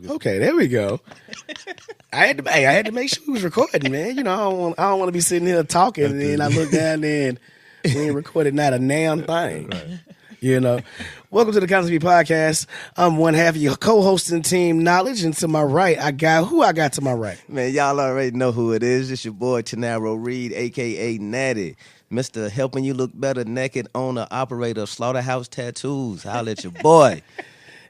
Okay, there we go. I had to make sure we was recording, man. You know, I don't want to be sitting here talking and then I look down there and we ain't recorded not a damn thing. Right. You know. Welcome to the Cosby Podcast. I'm one half of your co-hosting team, Knowledge, and to my right, I got to my right. Man, y'all already know who it is. It's your boy Tenaro Reed, a.k.a. Natty. Mr. Helping You Look Better Naked Owner, Operator of Slaughterhouse Tattoos. Holla at your boy.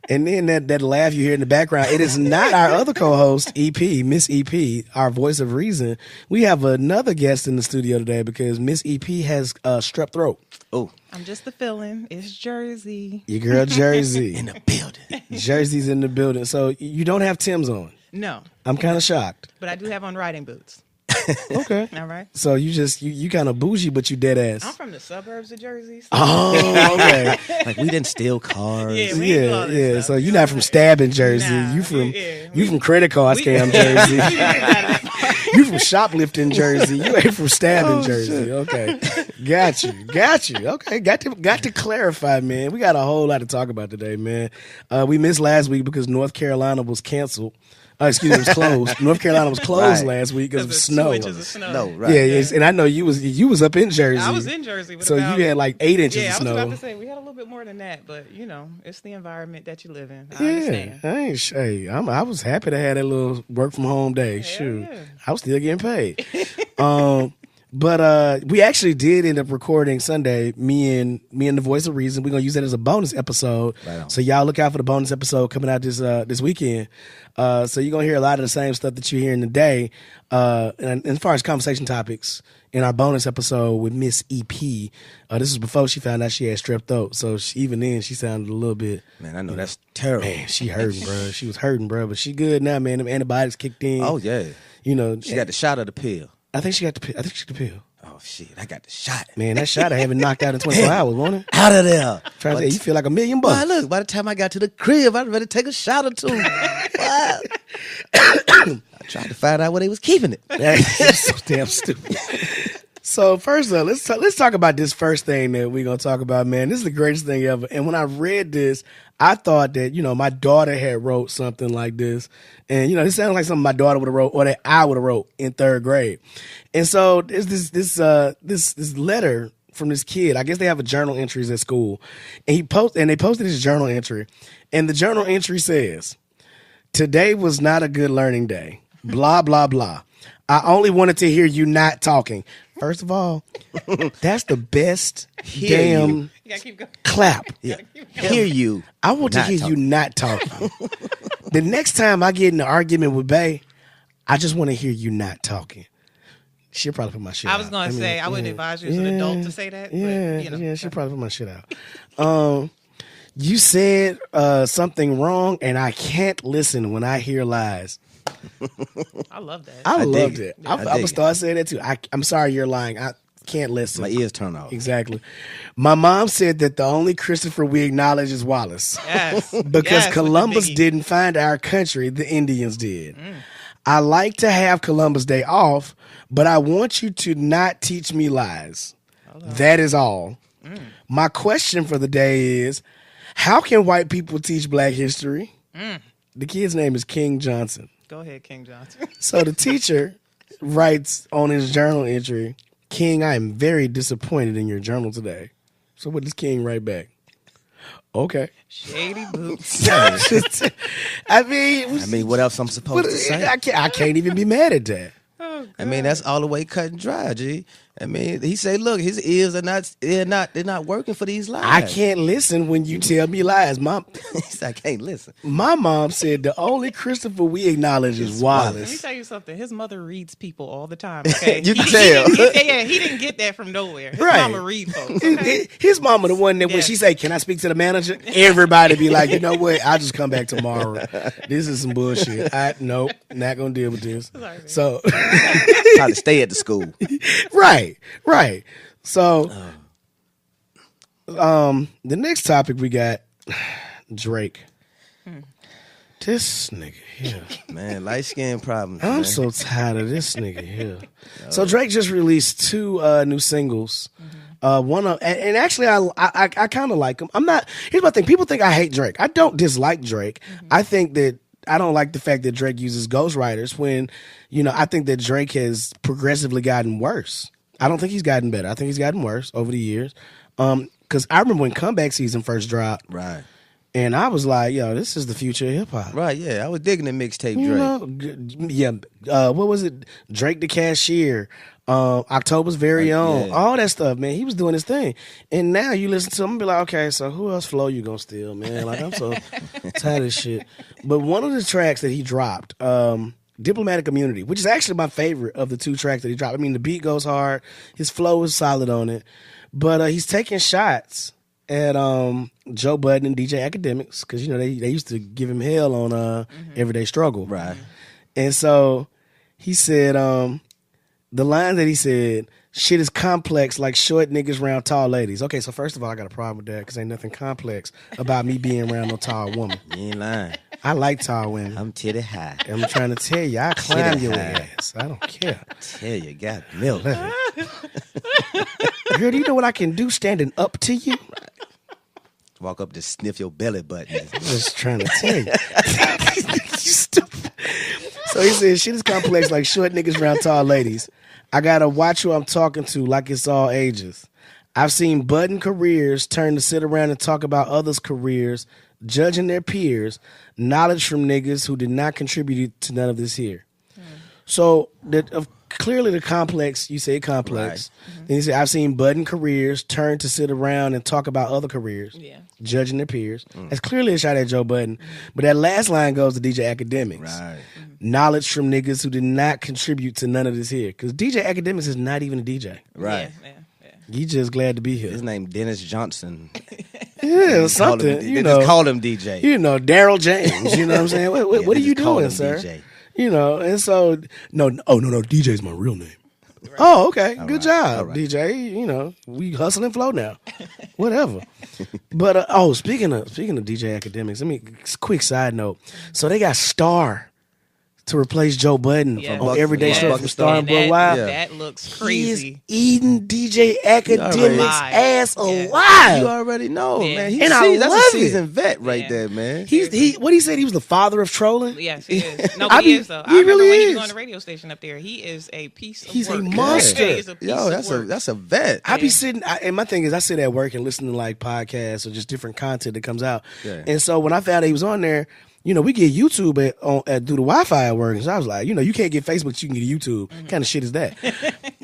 And then that laugh you hear in the background, it is not our other co-host, EP, Miss EP, our voice of reason. We have another guest in the studio today because Miss EP has strep throat. Oh. I'm just the fill-in. It's Jersey. Your girl Jersey. In the building. Jersey's in the building. So you don't have Tim's on? No. I'm kind of shocked. But I do have on riding boots. Okay. All right. So you kind of bougie, but you dead ass. I'm from the suburbs of Jersey. So. Oh, okay. Like we didn't steal cars. Yeah. So you're not from stabbing Jersey. Nah, you from credit card scam Jersey. You from shoplifting Jersey. You ain't from stabbing Jersey. Shit. Okay. Got you. Okay. Got to clarify, man. We got a whole lot to talk about today, man. We missed last week because North Carolina was canceled. It was closed. North Carolina was closed last week because of snow. 2 inches of snow. No, right. Yeah, and I know you was up in Jersey. I was in Jersey. So you had like 8 inches of snow. I was about to say, we had a little bit more than that, but, you know, it's the environment that you live in. I understand. I was happy to have that little work from home day. Hell Shoot. yeah. I was still getting paid. But we actually did end up recording Sunday, me and the Voice of Reason. We're going to use that as a bonus episode. Right. So y'all look out for the bonus episode coming out this weekend. So you're going to hear a lot of the same stuff that you're hearing today. And as far as conversation topics in our bonus episode with Miss EP, this was before she found out she had strep throat. So even then she sounded a little bit. Man, I know that's terrible. Man, she hurting, bro. She was hurting, bro. But she good now, man. Them antibiotics kicked in. Oh, yeah. You know. She got the shot of the pill. I think she got the pill. Oh, shit. I got the shot. Man, that shot I haven't knocked out in 24 hours, won't it? Out of there. Try to say, you feel like $1 million. Boy, look, by the time I got to the crib, I was ready to take a shot or two. I tried to find out where they was keeping it. That's so damn stupid. So first up, let's talk about this first thing that we're going to talk about, man. This is the greatest thing ever. And when I read this, I thought that, you know, my daughter had wrote something like this. And, you know, it sounds like something my daughter would have wrote or that I would have wrote in 3rd grade. And so there's this letter from this kid. I guess they have a journal entries at school. And they posted his journal entry. And the journal entry says, "Today was not a good learning day. Blah, blah, blah. I only wanted to hear you not talking." First of all, that's the best damn clap. Yeah. Hear you. I want to hear you not talking. The next time I get in an argument with Bay, I just want to hear you not talking. She'll probably put my shit out. I was going to say, I wouldn't advise you as an adult to say that. Yeah, but, you know. Yeah, she'll probably put my shit out. You said something wrong, and I can't listen when I hear lies. I love that. I loved it. I'm going to start saying that too. I'm sorry you're lying. I can't listen. My ears turn off. Exactly. My mom said that the only Christopher we acknowledge is Wallace. Yes. Because Columbus didn't find our country, the Indians did. I like to have Columbus Day off, but I want you to not teach me lies. That is all. My question for the day is, how can white people teach black history? The kid's name is King Johnson. Go ahead, King Johnson. So the teacher writes on his journal entry, "King, I am very disappointed in your journal today." So what does King write back? Okay. Shady boots. I mean, what else I'm supposed to say? I can't even be mad at that. Oh, I mean, that's all the way cut and dry, G. I mean, he said, look, his ears are they're not working for these lies. I can't listen when you tell me lies. He said, I can't listen. My mom said the only Christopher we acknowledge is Wallace. Let me tell you something. His mother reads people all the time. Okay? You can tell. He didn't get that from nowhere. His mama read folks. Okay? His mama the one that when she say, "Can I speak to the manager?" Everybody be like, "You know what? I'll just come back tomorrow. This is some bullshit. Nope, not gonna deal with this." Sorry, so try to stay at the school. Right. So, the next topic we got Drake. This nigga here, man, light skin problems. I'm so tired of this nigga here. So Drake just released 2 new singles. One of, and actually, I kind of like him. I'm not. Here's my thing. People think I hate Drake. I don't dislike Drake. I think that don't like the fact that Drake uses ghostwriters when, I think that Drake has progressively gotten worse. I don't think he's gotten better. I think he's gotten worse over the years. Because I remember when Comeback Season first dropped. Right. And I was like, yo, this is the future of hip-hop. Right, yeah. I was digging the mixtape Drake. What was it? Drake the Cashier. October's Very Own. Yeah. All that stuff, man. He was doing his thing. And now you listen to him and be like, okay, so who else flow you gonna steal, man? Like, I'm so tired of shit. But one of the tracks that he dropped, Diplomatic Immunity, which is actually my favorite of the 2 tracks that he dropped. I mean, the beat goes hard. His flow is solid on it. But he's taking shots at Joe Budden and DJ Academics because, they used to give him hell on Everyday Struggle. Right. And so he said, the line that he said, shit is complex like short niggas around tall ladies. Okay, so first of all, I got a problem with that because ain't nothing complex about me being around no tall woman. You ain't lying. I like tall women. I'm titty high. I'm trying to tell you, I climb your ass. I don't care. Tell you, got milk. Girl, do you know what I can do standing up to you? Walk up to sniff your belly button. I'm just trying to tell you. You stupid. So he said, shit is complex like short niggas around tall ladies. I gotta watch who I'm talking to like it's all ages. I've seen budding careers turn to sit around and talk about others' careers, judging their peers, knowledge from niggas who did not contribute to none of this here. So clearly the complex, you say complex. Right. Then you say, I've seen budding careers turn to sit around and talk about other careers, judging their peers. That's clearly a shot at Joe Budden. But that last line goes to DJ Academics. Right. Knowledge from niggas who did not contribute to none of this here. Because DJ Academics is not even a DJ. Right. Yeah. He just glad to be here. His name Dennis Johnson. Yeah, something. They just call him DJ. Daryl James. You know what I'm saying? What are you doing, sir? DJ. And so no, DJ's my real name. Right. Oh, okay. Good job, right. DJ. We hustle and flow now. Whatever. But speaking of DJ Academics, quick side note. So they got Star to replace Joe Budden on Everyday Struggle from Star and Bro Wild. That looks crazy. He is eating DJ Academics' ass alive. You already know, man. That's a seasoned vet right there, man. What he said, he was the father of trolling? Yes, he is. No, he is, though. I remember when he was on the radio station up there. He is a piece of work. He's a monster. He is a piece of work. That's a vet. I be sitting, and my thing is, I sit at work and listen to like podcasts or just different content that comes out. Yeah. And so when I found out he was on there, we get YouTube through the Wi-Fi at work. And so I was like, you can't get Facebook, but you can get YouTube. What kind of shit is that?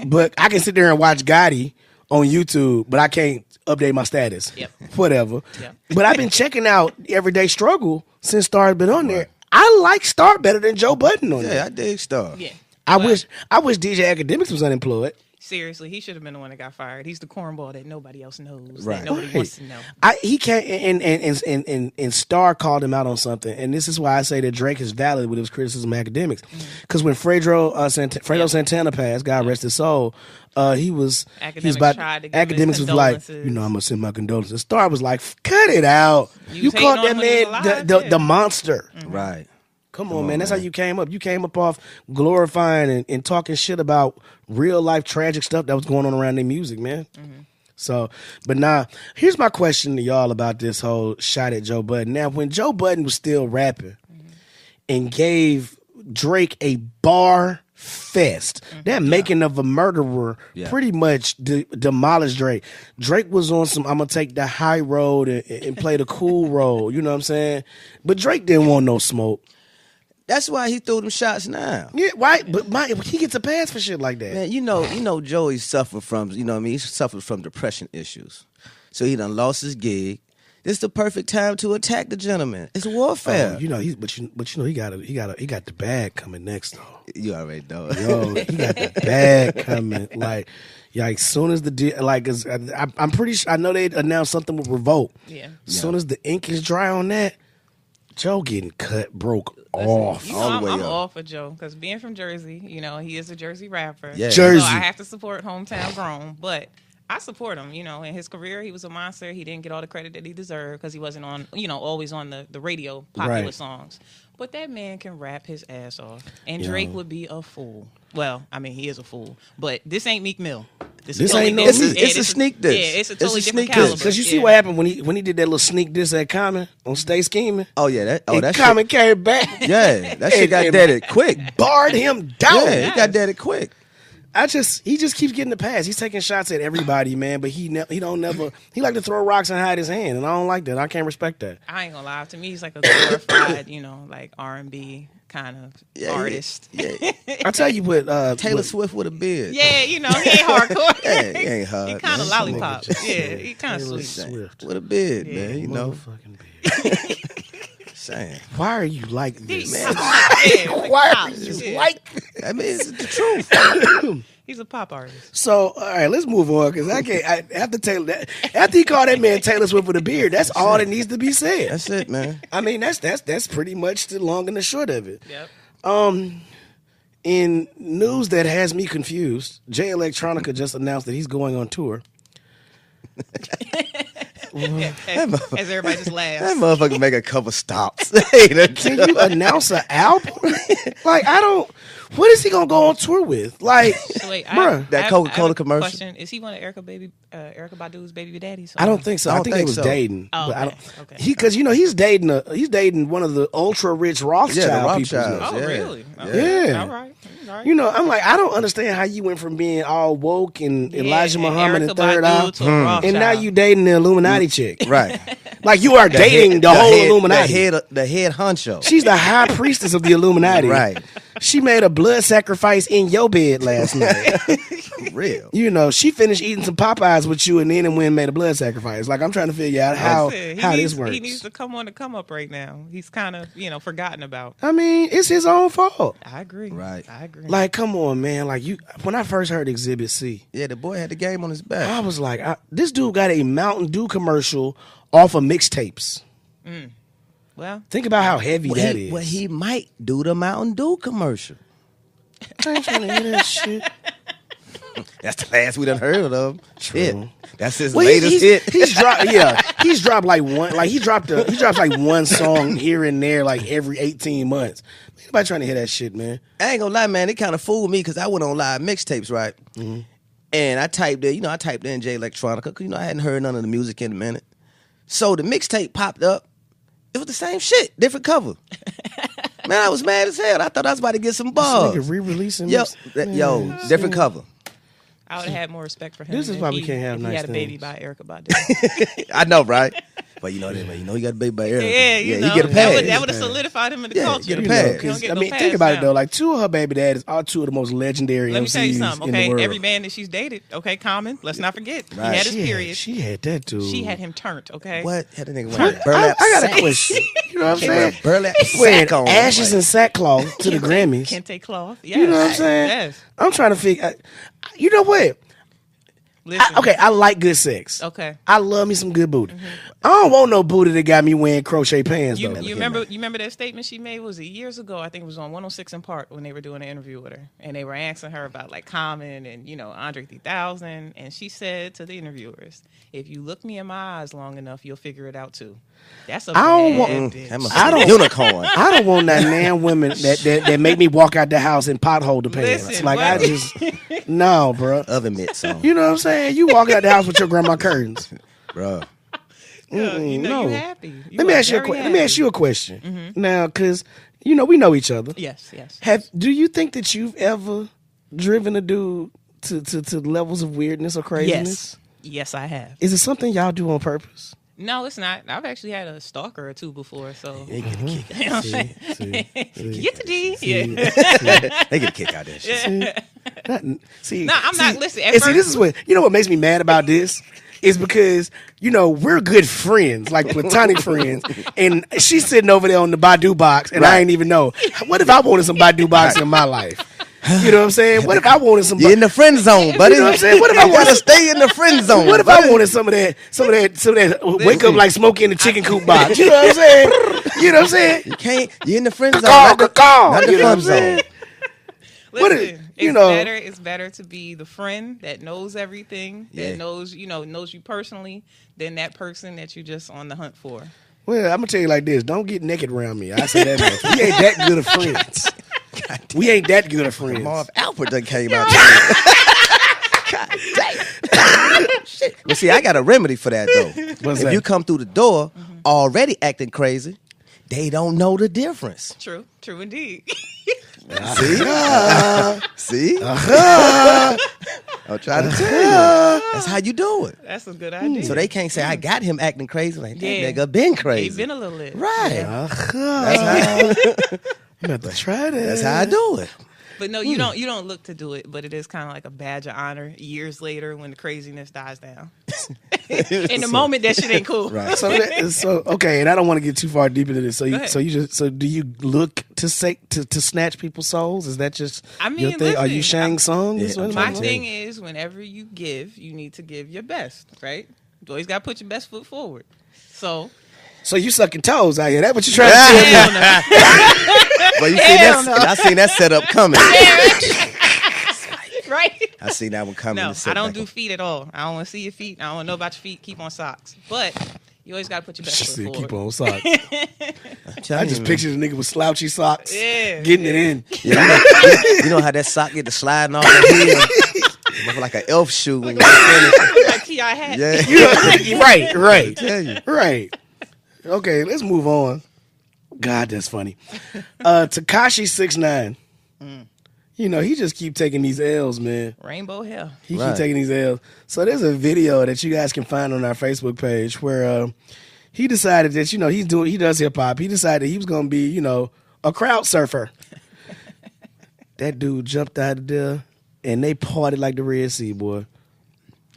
But I can sit there and watch Gotti on YouTube, but I can't update my status. Yep. Whatever. Yep. But I've been checking out Everyday Struggle since Star's been on there. I like Star better than Joe Budden on there. Yeah, I dig Star. Yeah. I wish DJ Academics was unemployed. Seriously, he should have been the one that got fired. He's the cornball that nobody else knows. Right. That nobody wants to know. He can't, and Star called him out on something, and this is why I say that Drake is valid with his criticism of Academics, because when Fredo Santana passed, God rest his soul, Academics was like, I'm gonna send my condolences. Star was like, cut it out. You called that man the monster. Mm-hmm. Right. Come on, man. That's how you came up. You came up off glorifying and talking shit about real life tragic stuff that was going on around their music, man. Mm-hmm. So, but now, here's my question to y'all about this whole shot at Joe Budden. Now, when Joe Budden was still rapping and gave Drake a bar fest, that making of a murderer pretty much demolished Drake. Drake was on some, I'm going to take the high road and play the cool road. You know what I'm saying? But Drake didn't want no smoke. That's why he threw them shots now. Yeah, right. But he gets a pass for shit like that. Man, Joey suffered from, he suffered from depression issues. So he done lost his gig. This is the perfect time to attack the gentleman. It's warfare. He got the bag coming next though. You already know. Yo, he got the bag coming. Like as soon as I'm pretty sure, I know they announced something with Revolt. Yeah. As soon as the ink is dry on that, Joe getting broke off. I'm all for Joe because being from Jersey, he is a Jersey rapper. Yeah. Jersey. So I have to support hometown grown, but I support him. In his career, he was a monster. He didn't get all the credit that he deserved because he wasn't on, always on the radio, popular songs. But that man can rap his ass off, and Drake would be a fool. Well, he is a fool, but this ain't Meek Mill. This ain't no It's meat. a sneak diss. Yeah, it's a totally different sneak caliber. diss. Because you see what happened when he did that little sneak diss at Common on Stay Scheming? Oh yeah, that Common shit. came back. Yeah, that shit got deaded quick. Barred him down. Yeah, it got deaded quick. He just keeps getting the pass. He's taking shots at everybody, man. But he like to throw rocks and hide his hand, and I don't like that. I can't respect that. I ain't gonna lie. To me, he's like a glorified, like R&B kind of artist. Yeah. I tell you what, Taylor Swift with a beard. Yeah, he ain't hardcore. Yeah, he ain't hard. He kind of man. lollipop. Yeah, he kind of Taylor sweet. Swift. With a beard, man. You know. Motherfucking beard. Saying. Why are you like this? Man. Why are you like this? I mean, it's the truth. He's a pop artist. So, all right, let's move on because after he called that man Taylor Swift with a beard, that's all that needs to be said. That's it, man. I mean, that's pretty much the long and the short of it. Yep. In news that has me confused, Jay Electronica just announced that he's going on tour. As everybody just laughs. That motherfucker make a couple stops. Can you announce an album? Like, what is he gonna go on tour with? Like, So wait, bruh. That I Coca-Cola have a commercial? Question. Is he one of Erykah Badu's baby daddies? I don't think so. I think they was so. dating. Oh, but I okay. don't, Okay. because he's dating one of the ultra rich Rothschild Yeah, the people. Rothschilds. Oh, Yeah. really? Yeah. All right. You know, I'm like, I don't understand how you went from being all woke and Elijah Muhammad and Third Eye, and now you dating the Illuminati chick. Right. Like you are dating the whole Illuminati. The head honcho. She's the high priestess of the Illuminati. Right. She made a blood sacrifice in your bed last night. For real. You know, she finished eating some Popeyes with you and then went and made a blood sacrifice. Like, I'm trying to figure out how this works. He needs to come on the come up right now. He's kind of, forgotten about. I mean, it's his own fault. I agree. Right. I agree. Like, come on, man. Like, when I first heard Exhibit C, Yeah, the boy had the game on his back. I was like, this dude got a Mountain Dew commercial off of mixtapes. Well, Think about how heavy that is. Well, he might do the Mountain Dew commercial. I ain't trying to hear that shit. That's the last we done heard of. Shit. That's his Well, latest hit. He's dropped like one, like he drops like one song here and there, like every 18 months. Anybody trying to hear that shit, man? I ain't gonna lie, man. It kind of fooled me because I went on live mixtapes, right? Mm-hmm. And I typed in Jay Electronica because I hadn't heard none of the music in a minute. So the mixtape popped up. It was the same shit, different cover. Man, I was mad as hell. I thought I was about to get some balls. This nigga re-releasing Yo, this? different cover. I would have had more respect for him. This is why we can't have if nice he had a baby things. by Erykah Badu. I know, right? But you know that, man. You know he got a baby by Erykah. Yeah, he get a pass. That would have solidified him in the Yeah, culture. get a You pass. know, he don't Because, get I no mean, pass think about it now. though. Like, two of her baby daddies are two of the most legendary Let me MCs tell you something, in the okay? world. Every man that she's dated, okay, Common, let's not forget. Right. He had his period. She had that dude. She had him turned, okay? What? Had a nigga I, wearing burlap I got sack. a question. You know what I'm saying? Burlap Wearing sack on. ashes and sackcloth to the Grammys. Kente cloth. Yes. You know what I'm saying? Yes. I'm trying to figure. You know what? Listen. I like good sex. Okay. I love me some good booty. I don't want no booty that got me wearing crochet pants You though. remember that statement she made? Was it years ago? I think it was on 106 in Park when they were doing an interview with her, and they were asking her about like Common and Andre 3000, and she said to the interviewers, "If you look me in my eyes long enough, you'll figure it out too." That's a I don't bad want- bitch. I don't- unicorn. I don't want that man women that make me walk out the house and pothole the pants. Listen, Like I what? just no, bro. Oven mitts on, You know what I'm saying? You walk out the house with your grandma curtains. bro. Yeah, no. you happy. Let me ask you a question. Now, because we know each other. Yes, yes. Do you think that you've ever driven a dude to levels of weirdness or craziness? Yes, I have. Is it something y'all do on purpose? No, it's not. I've actually had a stalker or two before, so They get a kick. you know what I'm saying? Get the D. They get a kick out of that shit. See, No, I'm not. Listen, at and see, first- this is what makes me mad about this is because we're good friends, like platonic friends, and she's sitting over there on the Badu box, and I ain't even know. What if I wanted some Badu box in my life? You know what I'm saying? What if I wanted some? You're in the friend zone, buddy. You know what I'm saying? What if I You gotta wanted- stay in the friend zone? What if I wanted some of that wake up like Smokey in the chicken coop box? You know what I'm saying? You know what I'm saying? You can't. You're in the friend zone. Call. Not the You know what I'm fun zone. saying? Listen, What it's better to be the friend that knows everything, Yeah. that knows you personally, than that person that you're just on the hunt for. Well, I'm gonna tell you like this: don't get naked around me. I say that much. We ain't that good of friends. We ain't that good of friends. Marv Alpert done came out. God damn. Shit. But see, I got a remedy for that though. What's if that? you come through the door already acting crazy, they don't know the difference. True indeed. See? See? I'm trying to tell you. That's how you do it. That's a good idea. So they can't say, I got him acting crazy. Like, that Yeah. nigga been crazy. He been a little lit. Right. You have to try that. That's how I do it. But no, you don't look to do it, but it is kind of like a badge of honor years later when the craziness dies down. In the moment, that shit ain't cool. Right. So okay, and I don't want to get too far deep into this. So Go ahead. do you look to snatch people's souls? Is that just I mean, your thing? Are you listen, sang songs? Yeah, My thing is, whenever you give, you need to give your best, right? You always got to put your best foot forward. So you sucking toes out here? That's what you're trying to tell me? hell no. But you see I seen that setup coming. Right? I seen that one coming. No, to set I don't back do up. feet at all. I don't want to see your feet. I don't want to know about your feet. Keep on socks. But you always got to put your best foot Shit, forward. keep on socks. I'm telling I just you, picture the nigga with slouchy socks, Yeah. getting it in. man. You know how that sock get to sliding off the heel? Like an elf shoe when you finish. Like T.I. hat. Yeah. Right. Tell you. Right. Okay, let's move on. God, that's funny. Tekashi 6ix9ine. You know, he just keep taking these L's, man. Rainbow hair. He Right. keep taking these L's. So there's a video that you guys can find on our Facebook page where he decided that, you know, he does hip hop. He decided he was gonna be, you know, a crowd surfer. That dude jumped out of there and they partied like the Red Sea, boy.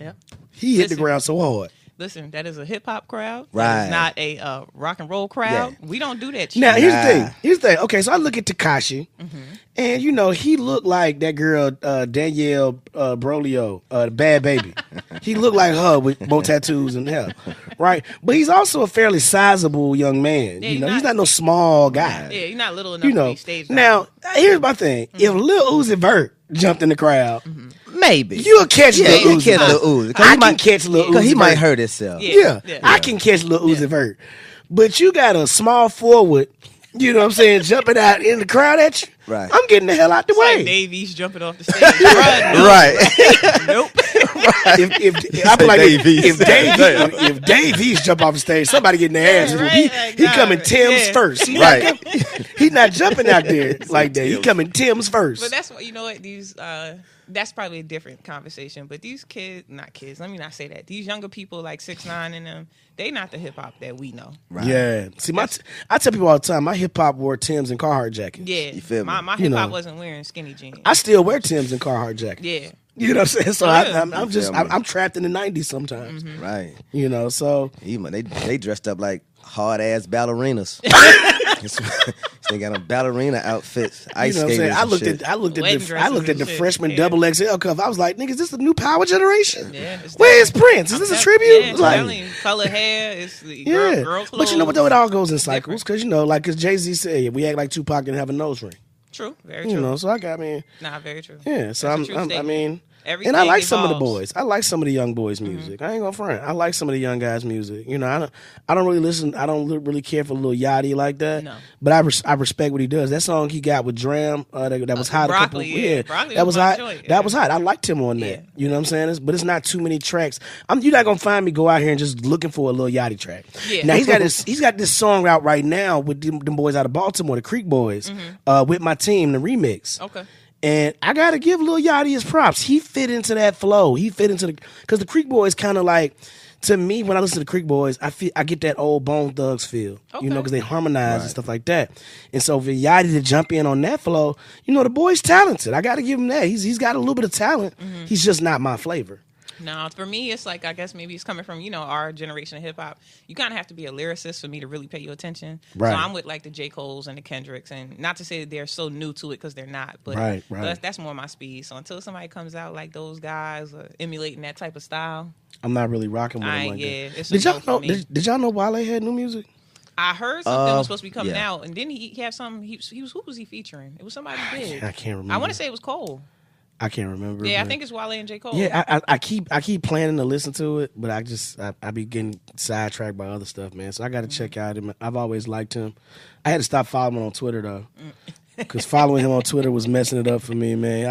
Yeah. He hit the Listen. ground so hard. Listen, that is a hip hop crowd. That Right. is not a rock and roll crowd. Yeah. We don't do that shit. Now here's the Nah. thing. Here's the thing. Okay, so I look at Tekashi, and you know he looked like that girl Danielle Brolio, Bad Baby. He looked like her with more tattoos and hair, right? But he's also a fairly sizable young man. Yeah, You know, he's he's not- not no small guy. Yeah, you're not little enough You to know. be staged. Now here's my thing. If Lil Uzi Vert jumped in the crowd, Maybe. you'll catch Yeah, Lil you Uzi. catch Vert. Lil Uzi. I can catch Lil Uzi. Because he might Vert. hurt himself. Yeah. Yeah, I can catch Lil Uzi Vert. But you got a small forward, you know what I'm saying, jumping out in the crowd at you. Right. I'm getting the hell out the It's like way. Dave East jumping off the stage. Run, no. Right. Nope. If I feel like Dave East. if Dave East jump off the stage, somebody getting their ass. Yeah, right. He Like, coming nah, Tim's yeah. first. He not jumping out there like that. He coming Tim's first. But that's what, you know what, these that's probably a different conversation. But these not kids, let me not say that. These younger people like 6ix9ine and them, they not the hip hop that we know. Right. Yeah. See, I tell people all the time, my hip hop wore Tim's and Carhartt jackets. Yeah. You feel me? My You hip hop know. wasn't wearing skinny jeans. I still wear Tim's and Carhartt jackets. Yeah. You know what I'm saying? So Yeah. I'm just I'm trapped in the 90s sometimes. Right. You know, so They dressed up like hard ass ballerinas. They got on ballerina outfits, ice you know what I'm skaters. saying? and shit. I looked Wedding at dresses the and shit. freshman Yeah. double XL cover. I was like, nigga, is this the new Power Generation? Yeah, it's Where is Prince? Is this a tribute? Yeah, Like, telling you, color hair, it's the yeah. girl clothes. But you know what though? It all goes in cycles because you know, like, because Jay-Z said, we act like Tupac didn't have a nose ring. True, very true. You know, so I mean, Nah, very true. yeah. So That's a true I statement. mean, Everything and I like some of the evolves. boys. I like some of the young boys' music. I ain't gonna front. I like some of the young guys' music. You know, I don't really listen. I don't really care for Lil Yachty like that. No. But I respect what he does. That song he got with Dram that was hot. Broccoli, a couple, yeah. Broccoli that was was my hot. joint, yeah. That was hot. I liked him on that. Yeah. You know what I'm saying? But it's not too many tracks. You're not gonna find me go out here and just looking for a Lil Yachty track. Yeah. Now he's got this song out right now with them boys out of Baltimore, the Creek Boys, with my team, the remix. Okay. And I gotta give Lil Yachty his props. He fit into that flow. He fit into because the Creek Boys kind of like, to me, when I listen to the Creek Boys, I get that old Bone Thugs feel. Okay. You know, because they harmonize and stuff like that. And so for Yachty to jump in on that flow, you know, the boy's talented. I gotta give him that. He's got a little bit of talent. He's just not my flavor. No, for me, it's like, I guess maybe it's coming from, our generation of hip hop. You kind of have to be a lyricist for me to really pay you attention. Right. So I'm with like the J. Coles and the Kendricks, and not to say that they're so new to it because they're not, but Right. That's more my speed. So until somebody comes out like those guys emulating that type of style, I'm not really rocking with him like yeah, that. it's a Did y'all no for know? me. Did y'all know Wale had new music? I heard something was supposed to be coming yeah. out, and then he had some. He was who was he featuring? It was somebody big. I can't remember. I want to say it was Cole. I can't remember. Yeah, I but- think it's Wale and J. Cole. Yeah, I keep planning to listen to it, but I be getting sidetracked by other stuff, man. So I got to check out him. I've always liked him. I had to stop following him on Twitter though. Because following him on Twitter was messing it up for me, man.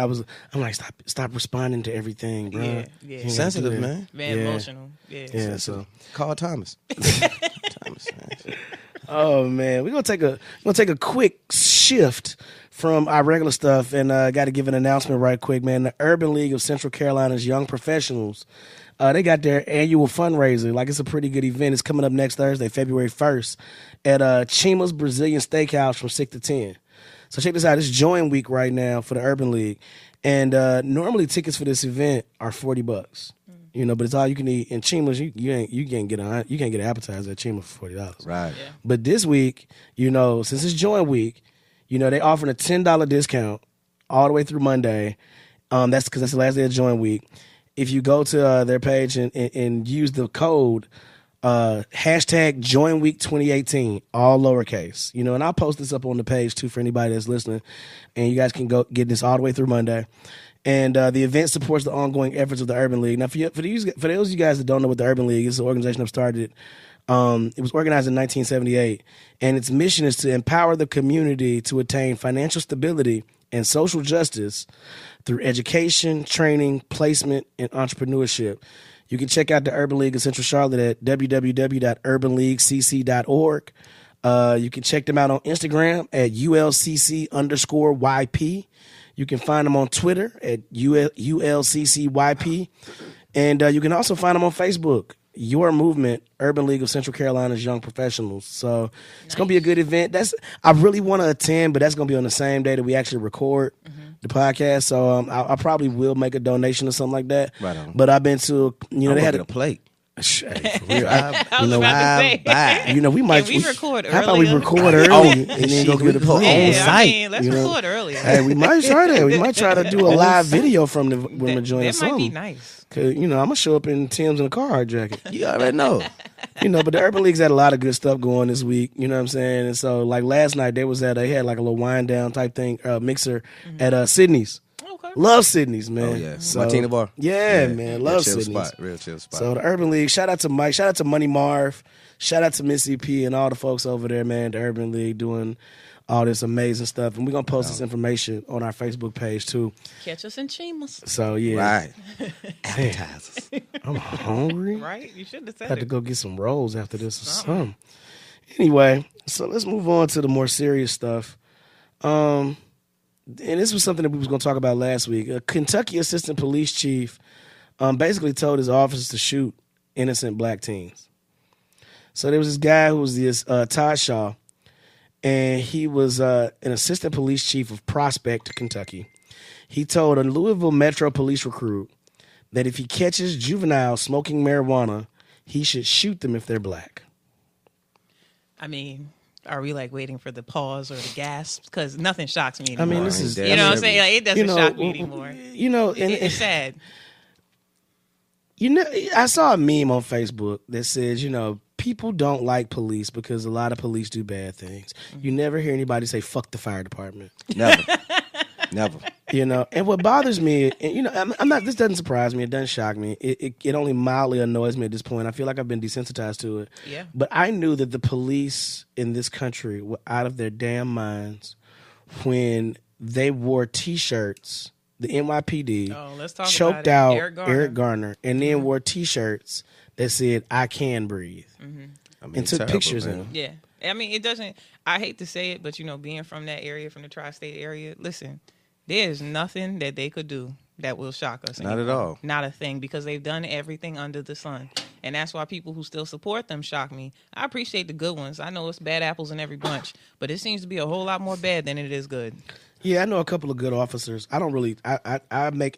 I'm like, stop responding to everything, bro. Yeah. Sensitive, man. Very emotional. Yeah. So Call Thomas. Thomas, man. oh man, we're gonna take a quick shift from our regular stuff, and got to give an announcement right quick, man. The Urban League of Central Carolina's Young Professionals, they got their annual fundraiser. Like, it's a pretty good event. It's coming up next Thursday, February 1st, at Chima's Brazilian Steakhouse from 6 to 10. So check this out. It's Join Week right now for the Urban League, and normally tickets for this event are $40. You know, but it's all you can eat. In Chima's, you can't get an appetizer at Chima for $40. Right. Yeah. But this week, you know, since it's Join Week, you know, they offering a $10 discount all the way through Monday. That's because that's the last day of Join Week. If you go to their page and use the code hashtag Join Week 2018, all lowercase. You know, and I'll post this up on the page too for anybody that's listening, and you guys can go get this all the way through Monday. And the event supports the ongoing efforts of the Urban League. Now, for those of you guys that don't know what the Urban League is, an organization that started. It was organized in 1978, and its mission is to empower the community to attain financial stability and social justice through education, training, placement, and entrepreneurship. You can check out the Urban League of Central Charlotte at www.urbanleaguecc.org. You can check them out on Instagram at ULCC_YP. You can find them on Twitter at ULCCYP. And you can also find them on Facebook. Your movement, Urban League of Central Carolina's Young Professionals. So it's going to be a good event. I really want to attend, but that's going to be on the same day that we actually record the podcast. So I probably will make a donation or something like that. Right on. But I've been to, you know, they had a plate. Hey, for real. I was about to say. You know, we might. Can we record How about we earlier? record early and then go get a plate? Yeah, I mean, let's record earlier. Hey, we might try that. We might try to do a live video from the women joining That might be something. nice. Cause you know I'm gonna show up in Tim's and a Carhartt jacket. You already know. You know, but the Urban League's had a lot of good stuff going this week. You know what I'm saying? And so, like last night, they had like a little wind down type thing mixer at Sydney's. Okay. Love Sydney's, man. Oh yeah, So, Martina Bar. Yeah, man, love chill Sydney's. Spot. Real chill spot. So the Urban League, shout out to Mike, shout out to Money Marv, shout out to Missy P and all the folks over there, man. The Urban League doing all this amazing stuff, and we're gonna post this information on our Facebook page too. Catch us in Chima's. So yeah, Right. Appetizers. I'm hungry. Right? You should have said Had to it. go get some rolls after this or something. Anyway, so let's move on to the more serious stuff. And this was something that we was going to talk about last week. A Kentucky assistant police chief basically told his officers to shoot innocent black teens. So there was this guy who was this Todd Shaw, and he was an assistant police chief of Prospect, Kentucky. He told a Louisville Metro police recruit that if he catches juveniles smoking marijuana, he should shoot them if they're black. I mean, are we like waiting for the pause or the gasp? Because nothing shocks me anymore. I mean, this is you know what I'm saying? Like, it doesn't shock me anymore. You know, and It's sad. You know, I saw a meme on Facebook that says, you know, people don't like police because a lot of police do bad things. You never hear anybody say, fuck the fire department. Never. Never. You know, and what bothers me, and you know, I'm not. This doesn't surprise me. It doesn't shock me. It only mildly annoys me at this point. I feel like I've been desensitized to it. Yeah. But I knew that the police in this country were out of their damn minds when they wore T-shirts. The NYPD let's talk choked about out it. Eric Garner, and then wore T-shirts that said "I can breathe," I mean, and took terrible, pictures man. in them. Yeah. I mean, it doesn't, I hate to say it, but, you know, being from that area, from the tri-state area, listen, there's nothing that they could do that will shock us. Not anymore. at all. Not a thing, because they've done everything under the sun. And that's why people who still support them shock me. I appreciate the good ones. I know it's bad apples in every bunch, but it seems to be a whole lot more bad than it is good. Yeah, I know a couple of good officers. I don't really. I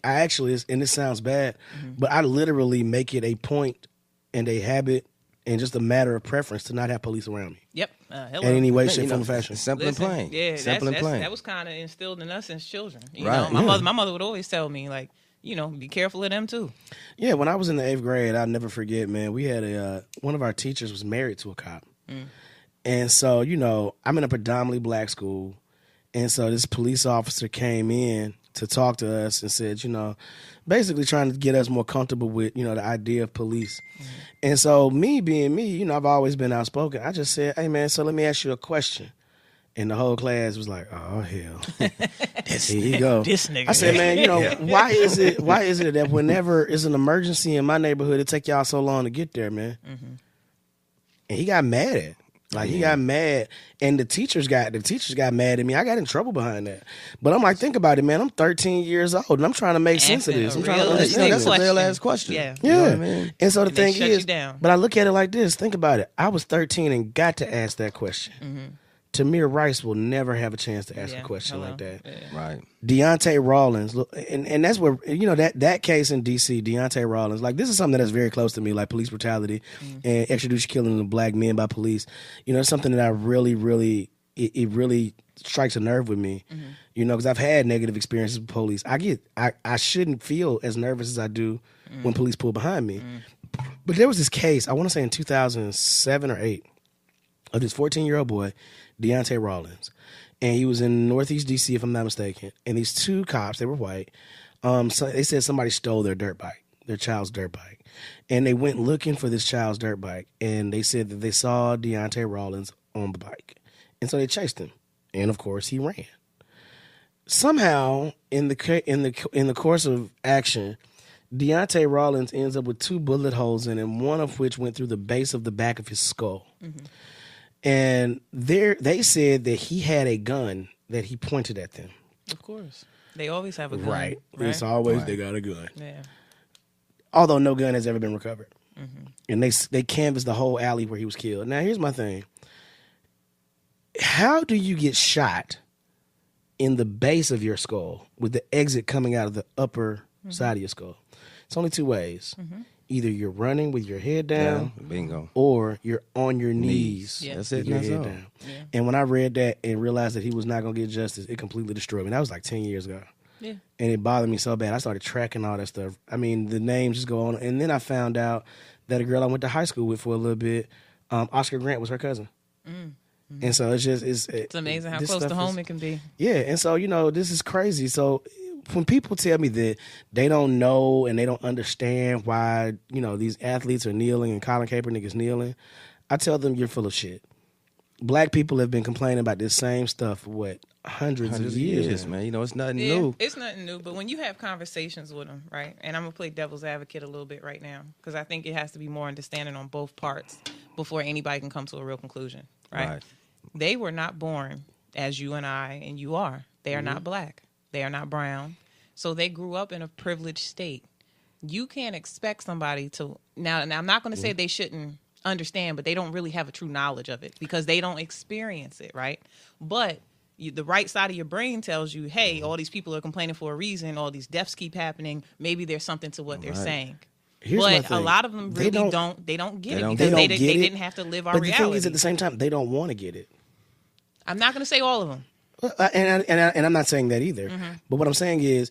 actually, and this sounds bad, but I literally make it a point and a habit and just a matter of preference to not have police around me Yep. in any way, shape, You form, know, or fashion. Simple Listen, and plain. Yeah, Simple and plain. that was kind of instilled in us as children. You Right. know, Yeah. my mother would always tell me, like, you know, be careful of them too. Yeah, when I was in the 8th grade, I'll never forget, man. We had one of our teachers was married to a cop, and so you know, I'm in a predominantly black school, and so this police officer came in to talk to us and said, you know, basically trying to get us more comfortable with, you know, the idea of police. And so me being me, you know, I've always been outspoken. I just said, hey, man, so let me ask you a question. And the whole class was like, "Oh hell, here you go." This nigga. I said, "Man, why is it that whenever it's an emergency in my neighborhood, it take y'all so long to get there, man?" Mm-hmm. And he got mad at. He got mad, and the teachers got mad at me. I got in trouble behind that. But I'm like, think about it, man. I'm 13 years old, and I'm trying to make sense of this. I'm trying to understand. That's a real ass question. Yeah. You know what I mean? And so the thing is, but I look at it like this. Think about it. I was 13 and got to ask that question. Mm-hmm. Tamir Rice will never have a chance to ask a question like that. Yeah. Right. Deontay Rawlins, and that's where, that case in D.C., Deontay Rawlins, like, this is something that's very close to me, like police brutality and extrajudicial killing of black men by police. It's something that I really, really, it really strikes a nerve with me, because I've had negative experiences with police. I shouldn't feel as nervous as I do when police pull behind me. But there was this case, I want to say in 2007 or 8, of this 14-year-old boy, Deontay Rawlins. And he was in Northeast D.C., if I'm not mistaken. And these two cops, they were white, so they said somebody stole their dirt bike, their child's dirt bike. And they went looking for this child's dirt bike. And they said that they saw Deontay Rawlins on the bike. And so they chased him. And, of course, he ran. Somehow, in the course of action, Deontay Rawlins ends up with 2 bullet holes in him, one of which went through the base of the back of his skull. Mm-hmm. And they said that he had a gun that he pointed at them. Of course. They always have a gun. Right? It's always they got a gun. Yeah. Although no gun has ever been recovered. Mm-hmm. And they canvassed the whole alley where he was killed. Now, here's my thing. How do you get shot in the base of your skull with the exit coming out of the upper side of your skull? It's only 2 ways. Mm-hmm. Either you're running with your head down, bingo, or you're on your knees. Yeah. That's it. With your head down. Yeah. And when I read that and realized that he was not going to get justice, it completely destroyed me. That was like 10 years ago. Yeah. And it bothered me so bad. I started tracking all that stuff. I mean, the names just go on. And then I found out that a girl I went to high school with for a little bit, Oscar Grant was her cousin. Mm-hmm. And so it's amazing how close to home it can be. Yeah. And so, this is crazy. So when people tell me that they don't know and they don't understand why, these athletes are kneeling and Colin Kaepernick is kneeling, I tell them you're full of shit. Black people have been complaining about this same stuff for hundreds of years, man. It's nothing new. It's nothing new, but when you have conversations with them, right? And I'm gonna play devil's advocate a little bit right now because I think it has to be more understanding on both parts before anybody can come to a real conclusion, right? They were not born as you and I and you are. They are not black. They are not brown. So they grew up in a privileged state. You can't expect somebody to now I'm not going to say they shouldn't understand, but they don't really have a true knowledge of it because they don't experience it, right? But the right side of your brain tells you, hey, all these people are complaining for a reason. All these deaths keep happening. Maybe there's something to what they're saying. But a lot of them really don't get it because they didn't have to live our reality. But the thing is, at the same time, they don't want to get it. I'm not going to say all of them. And I'm not saying that either. Mm-hmm. But what I'm saying is,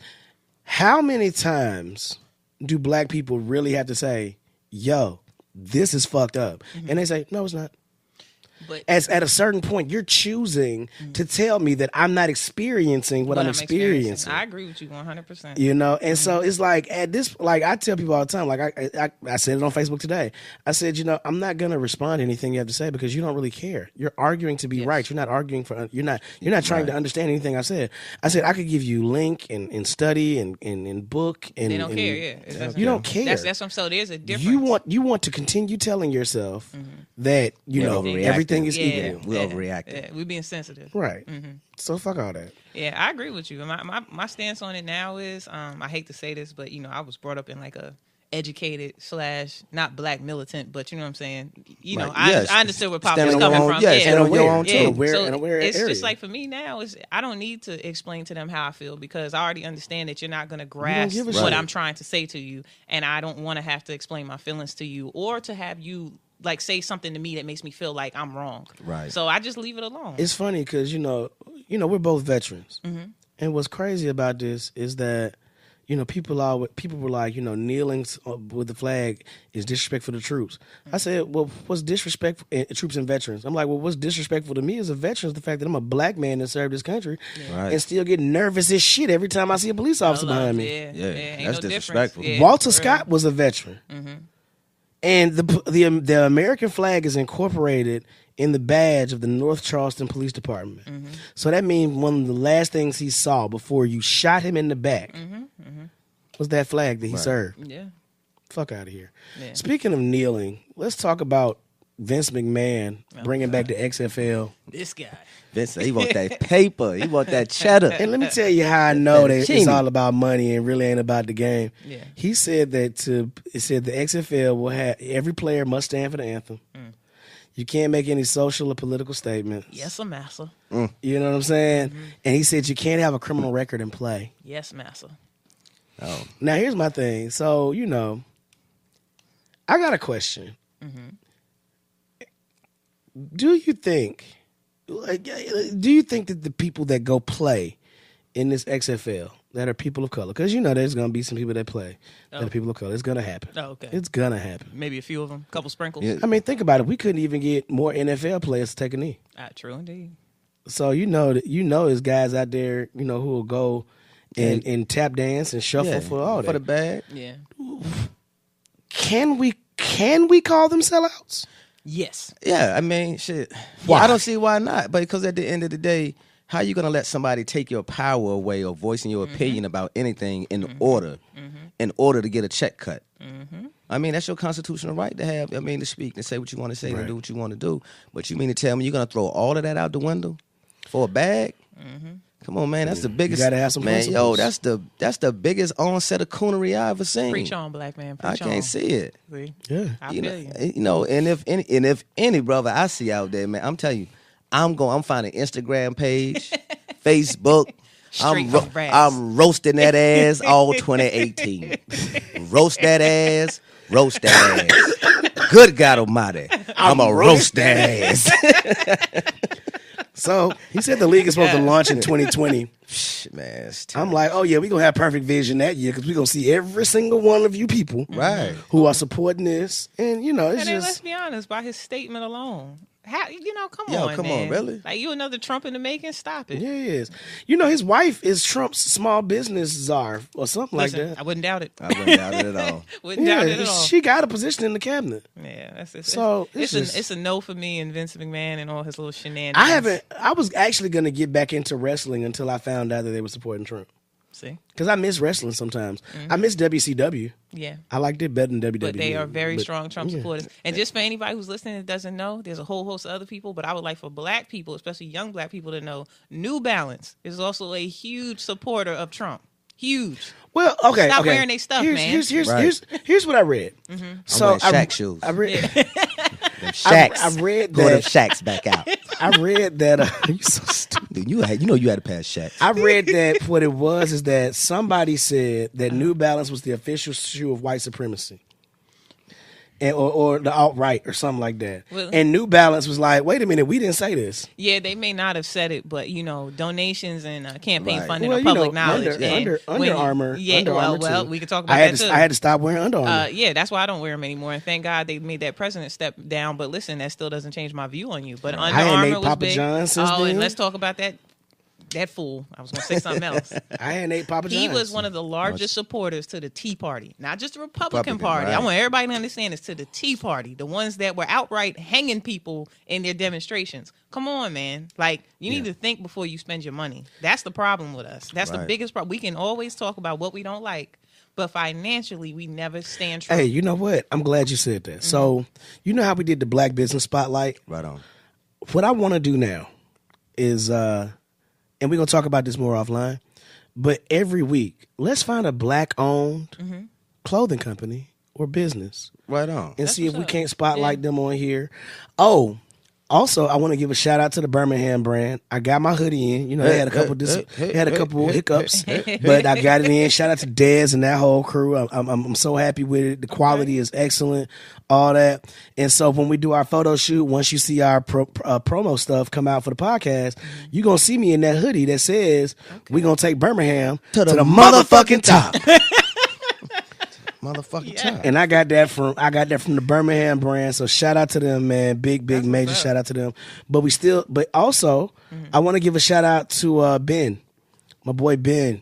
how many times do black people really have to say, yo, this is fucked up? Mm-hmm. And they say, no, it's not. But at a certain point, you're choosing to tell me that I'm not experiencing what I'm experiencing. I agree with you 100%. And so it's like at this, like I tell people all the time, like I said it on Facebook today. I said, I'm not gonna respond to anything you have to say because you don't really care. You're arguing to be right. You're not arguing for. You're not trying to understand anything I said. I said I could give you link and study and book and they don't care. Yeah, you don't care. That's what I'm saying. There's a difference. You want to continue telling yourself that everything is equal. We overreacting. Yeah, we're being sensitive. Right. Mm-hmm. So fuck all that. Yeah, I agree with you. My stance on it now is, I hate to say this, but I was brought up in like a educated / not black militant, but you know what I'm saying. I understood where Pop was coming from. Yes, and aware. It's just like for me now, I don't need to explain to them how I feel because I already understand that you're not going to grasp what I'm trying to say to you, and I don't want to have to explain my feelings to you or to have you like say something to me that makes me feel like I'm wrong. Right. So I just leave it alone. It's funny because we're both veterans, and what's crazy about this is that people were like kneeling with the flag is disrespectful to troops. I said, well, what's disrespectful troops and veterans? I'm like, well, what's disrespectful to me as a veteran is the fact that I'm a black man that served this country and still get nervous as shit every time I see a police officer behind me. Yeah. That's disrespectful. Walter Scott was a veteran. And the American flag is incorporated in the badge of the North Charleston Police Department. So that means one of the last things he saw before you shot him in the back was that flag that he served. Yeah. Fuck out of here. Yeah. Speaking of kneeling, let's talk about Vince McMahon bringing back the XFL. This guy. Vince, he want that paper. He want that cheddar. And let me tell you how I know that it's all about money and really ain't about the game. Yeah. He said that the XFL will have every player must stand for the anthem. You can't make any social or political statements. Yes, massa. You know what I'm saying? And he said you can't have a criminal record and play. Yes, massa. Oh, Now here's my thing. So I got a question. Do you think that the people that go play in this XFL that are people of color, because there's going to be some people that play that are people of color, it's going to happen. Oh, okay. It's going to happen. Maybe a few of them, a couple sprinkles. Yeah. I mean, think about it. We couldn't even get more NFL players to take a knee. True indeed. So there's guys out there who will go and tap dance and shuffle for all that. For the bag. Yeah. Can we call them sellouts? Yes. Yeah, I mean, shit. Why? I don't see why not. Because at the end of the day, how you gonna let somebody take your power away or voicing your opinion about anything in order to get a check cut? I mean, that's your constitutional right to have. I mean, to speak and say what you want to say and do what you want to do. But you mean to tell me you're gonna throw all of that out the window for a bag? Come on, man. That's the biggest. You gotta have some man. principles. Yo, that's the biggest onset of coonery I ever seen. Preach on, black man. I Preach on. can't see it. See? Yeah. I feel you. And if any brother I see out there, man, I'm telling you, I'm finding Instagram page, Facebook. Straight from brass. I'm roasting that ass all 2018. Roast that ass. Roast that ass. Good God Almighty, I'm a roast that ass. So he said the league is supposed to launch in 2020. Man, it's I'm like, oh yeah, we're gonna have perfect vision that year because we're gonna see every single one of you people right who are supporting this. And it's And then let's just be honest, by his statement alone. Come Yo, on, come man. on, really? Like, you another Trump in the making? Stop it. yeah, he is. His wife is Trump's small business czar or something Listen, like that. I wouldn't doubt it. I wouldn't doubt it at all. Wouldn't doubt it at all. She got a position in the cabinet. Yeah, it's a no for me and Vince McMahon and all his little shenanigans. I was actually gonna get back into wrestling until I found out that they were supporting Trump. See? Because I miss wrestling sometimes. I miss WCW. Yeah. I liked it better than WWE. But they are very strong Trump supporters. And just for anybody who's listening that doesn't know, there's a whole host of other people, but I would like for black people, especially young black people, to know New Balance is also a huge supporter of Trump. Huge. Well, okay. Stop okay. wearing their stuff, man. Here's what I read. So I'm wearing Shaq shoes. I read. Them Shaqs. I read Pull them that. Shaqs back out. I read that. You so stupid. Dude, you had to pass Shaqs. I read that what it was is that somebody said that New Balance was the official shoe of white supremacy. Or the alt-right or something like that. Well, and New Balance was like, wait a minute, we didn't say this. Yeah, they may not have said it, but donations and campaign Right. funding Well, are public knowledge. Under And Armour. Yeah, Under Armour well, too. we could talk about that too. I had to stop wearing Under Armour. Yeah, that's why I don't wear them anymore. And thank God they made that president step down. But listen, that still doesn't change my view on you. But Under I hadn't Armour ate was Papa big. John's since then. And let's talk about that fool. I was going to say something else. I hadn't ate Papa John's. He was one of the largest supporters to the Tea Party, not just the Republican Republican, Party. I right. want everybody to understand it's to the Tea Party, the ones that were outright hanging people in their demonstrations. Come on, man. Like, you need to think before you spend your money. That's the problem with us. That's the Right. biggest problem. We can always talk about what we don't like, but financially, we never stand true. Hey, you know what? I'm glad you said that. So, you know how we did the Black Business Spotlight? Right on. What I want to do now is, and we're going to talk about this more offline, but every week, let's find a black-owned clothing company or business Right on. and see if we what's up. can't spotlight them on here. Oh, also, I want to give a shout out to the Birmingham brand. I got my hoodie in. They had a couple hiccups, but I got it in. Shout out to Dez and that whole crew. I'm so happy with it. The quality is excellent, all that. And so when we do our photo shoot, once you see our promo stuff come out for the podcast, you're going to see me in that hoodie that says we're going to take Birmingham to the motherfucking top. Motherfucking time. And I got that from the Birmingham brand. So shout out to them, man. Big major shout out to them. But also I want to give a shout out to Ben, my boy Ben.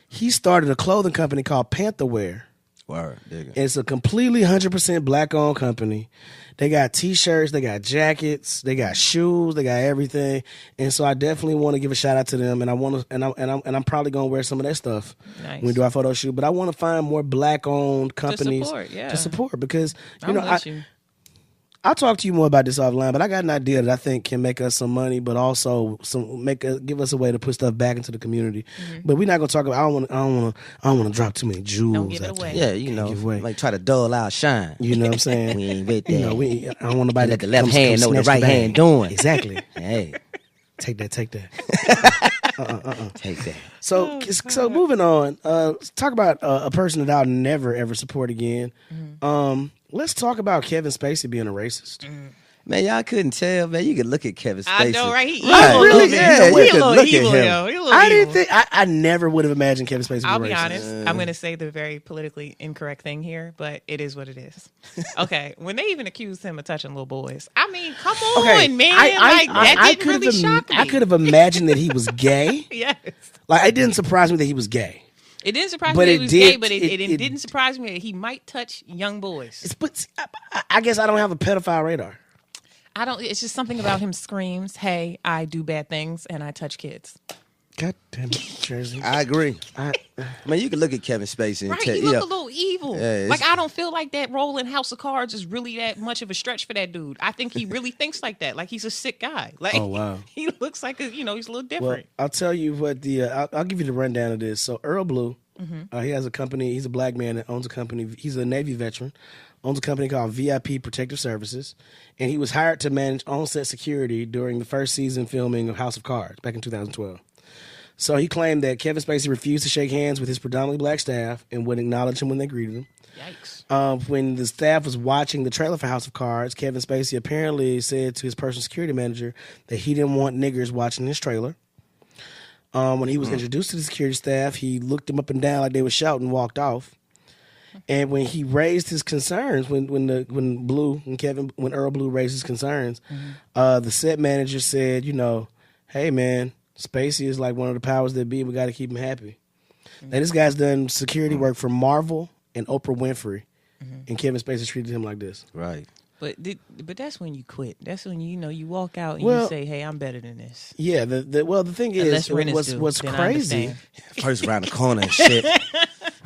He started a clothing company called Panther Wear. Word, digga. It's a completely 100% black-owned company. They got T-shirts, they got jackets, they got shoes, they got everything. And so I definitely want to give a shout out to them. And I want to, I'm probably gonna wear some of that stuff when we do our photo shoot. But I want to find more black-owned companies to support because I'll talk to you more about this offline, but I got an idea that I think can make us some money, but also give us a way to put stuff back into the community. Mm-hmm. But we're not gonna talk about. I don't want to drop too many jewels. Don't give it away. Yeah, like try to dull our shine. You know what I'm saying? We ain't with that. I don't want nobody let the left hand know what the right hand doing. Exactly. Hey, take that. Take that. So moving on. Let's talk about a person that I'll never ever support again. Mm-hmm. Let's talk about Kevin Spacey being a racist. Man, y'all couldn't tell, man. You could look at Kevin Spacey. I know, right? He evil. Really? Yeah, you could look evil, at him. yo. He a little I evil. didn't think. I never would have imagined Kevin Spacey. I'll be be racist. honest. I'm going to say the very politically incorrect thing here, but it is what it is. Okay, when they even accused him of touching little boys, I mean, come on, man. That didn't really shock me. I could have imagined that he was gay. Yes. Like, it didn't surprise me that he was gay. It didn't surprise me that he was gay, but it didn't surprise me that he might touch young boys. But I guess I don't have a pedophile radar. It's just something about him screams, "Hey, I do bad things and I touch kids." God damn it, Jersey. I agree. Man, you can look at Kevin Spacey and tell He look a little evil. Yeah, like, I don't feel like that role in House of Cards is really that much of a stretch for that dude. I think he really thinks like that. Like, he's a sick guy. Like, oh, wow. He looks like he's a little different. Well, I'll tell you what I'll give you the rundown of this. So Earl Blue, he has a company. He's a black man that owns a company. He's a Navy veteran. Owns a company called VIP Protective Services, and he was hired to manage on-set security during the first season filming of House of Cards back in 2012. So he claimed that Kevin Spacey refused to shake hands with his predominantly black staff and wouldn't acknowledge him when they greeted him. Yikes. When the staff was watching the trailer for House of Cards, Kevin Spacey apparently said to his personal security manager that he didn't want niggers watching his trailer. When he was introduced to the security staff, he looked them up and down like they were shouting and walked off. And when he raised his concerns, when Earl Blue raised his concerns, the set manager said, hey man, Spacey is like one of the powers that be. We got to keep him happy. Now this guy's done security work for Marvel and Oprah Winfrey, and Kevin Spacey treated him like this. Right. But that's when you quit. That's when you walk out and you say, "Hey, I'm better than this." Yeah. The thing is, what's crazy? First around the corner and shit.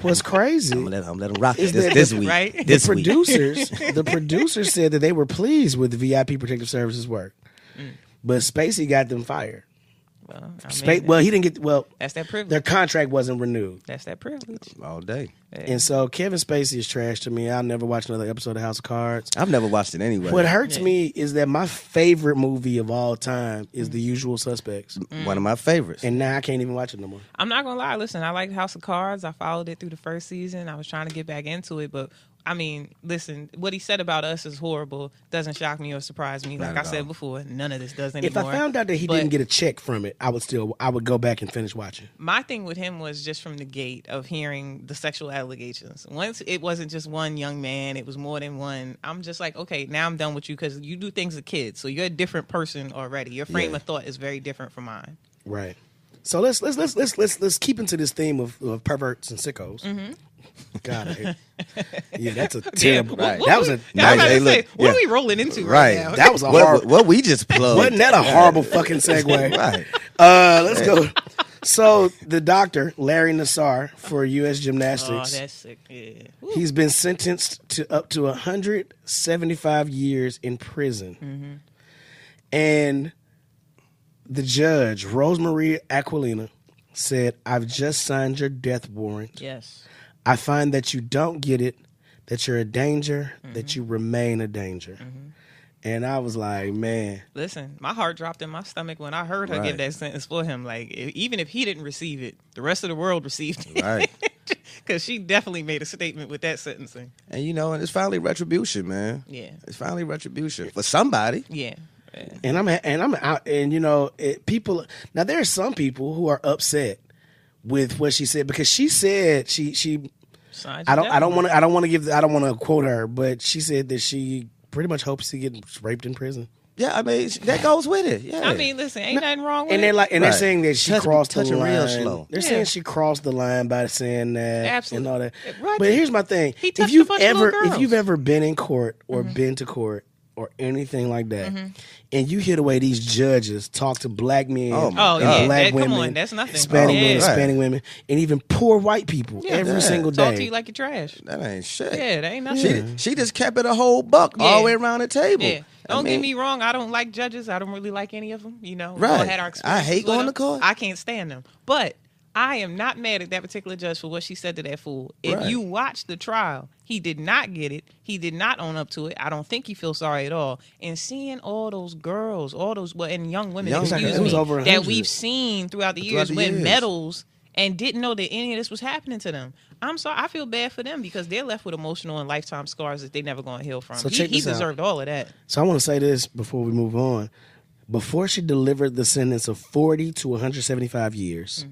What's crazy? I'm gonna let him rock it this week. Right? The producers said that they were pleased with the VIP Protective Services work, but Spacey got them fired. Well, he didn't get. Well, that's that privilege. Their contract wasn't renewed. That's that privilege all day. Yeah. And so Kevin Spacey is trash to me. I'll never watch another episode of House of Cards. I've never watched it anyway. What hurts me is that my favorite movie of all time is The Usual Suspects. One of my favorites. And now I can't even watch it no more. I'm not gonna lie. Listen, I liked House of Cards. I followed it through the first season. I was trying to get back into it, but I mean, listen, what he said about us is horrible. Doesn't shock me or surprise me. Like I said before, none of this does anymore. If I found out that he didn't get a check from it, I would go back and finish watching. My thing with him was just from the gate of hearing the sexual allegations. Once it wasn't just one young man, it was more than one. I'm just like, okay, now I'm done with you because you do things as kids, so you're a different person already. Your frame of thought is very different from mine. Right. So let's keep into this theme of perverts and sickos. Mm-hmm. God, yeah, that's a terrible. Right. That was a nice. What are we rolling into right now? That was a horrible. What we just plugged. Wasn't that a horrible fucking segue? Right. Let's go. So the doctor Larry Nassar for U.S. Gymnastics. Oh, that's sick. Yeah. He's been sentenced to up to 175 years in prison, and the judge Rosemarie Aquilina said, "I've just signed your death warrant. Yes. I find that you don't get it, that you're a danger, that you remain a danger." And I was like, man. Listen, my heart dropped in my stomach when I heard her give that sentence for him. Like, even if he didn't receive it, the rest of the world received it. Right. Because she definitely made a statement with that sentencing. And, and it's finally retribution, man. Yeah. It's finally retribution for somebody. Yeah. People. Now, there are some people who are upset with what she said because she said she. I don't want to quote her, but she said that she pretty much hopes he gets raped in prison. Yeah, I mean that goes with it. Yeah, I mean, listen, ain't nothing wrong with And it. they're like, and they're saying that she crossed the touching line. real slow. They're saying she crossed the line by saying that Absolutely. and all that. Right. But here's my thing: He touched a bunch of little if girls. you've ever been in court or been to court or anything like that, and you hear the way these judges talk to black men, Oh, my and God. black Come women, on, that's nothing. Hispanic men, Yeah. Hispanic women, and even poor white people every single day. Talk to you like you're trash. That ain't shit. Yeah, that ain't nothing. She just kept it a whole buck all the way around the table. Yeah. Don't get me wrong. I don't like judges. I don't really like any of them. You know, we Right. all had our I experiences hate with going them. to court. I can't stand them. But I am not mad at that particular judge for what she said to that fool. If Right. you watch the trial, he did not get it. He did not own up to it. I don't think he feels sorry at all. And seeing all those girls, and young women, Young excuse girls. me, It was over that 100. we've seen throughout the years win medals and didn't know that any of this was happening to them. I'm sorry. I feel bad for them because they're left with emotional and lifetime scars that they never going to heal from. So He check this out. deserved all of that. So I want to say this before we move on. Before she delivered the sentence of 40 to 175 years,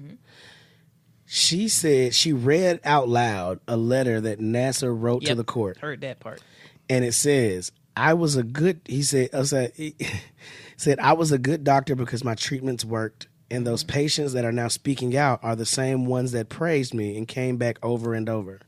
she said she read out loud a letter that NASA wrote to the court. Heard that part. And it says, I was a good doctor because my treatments worked. And those patients that are now speaking out are the same ones that praised me and came back over and over.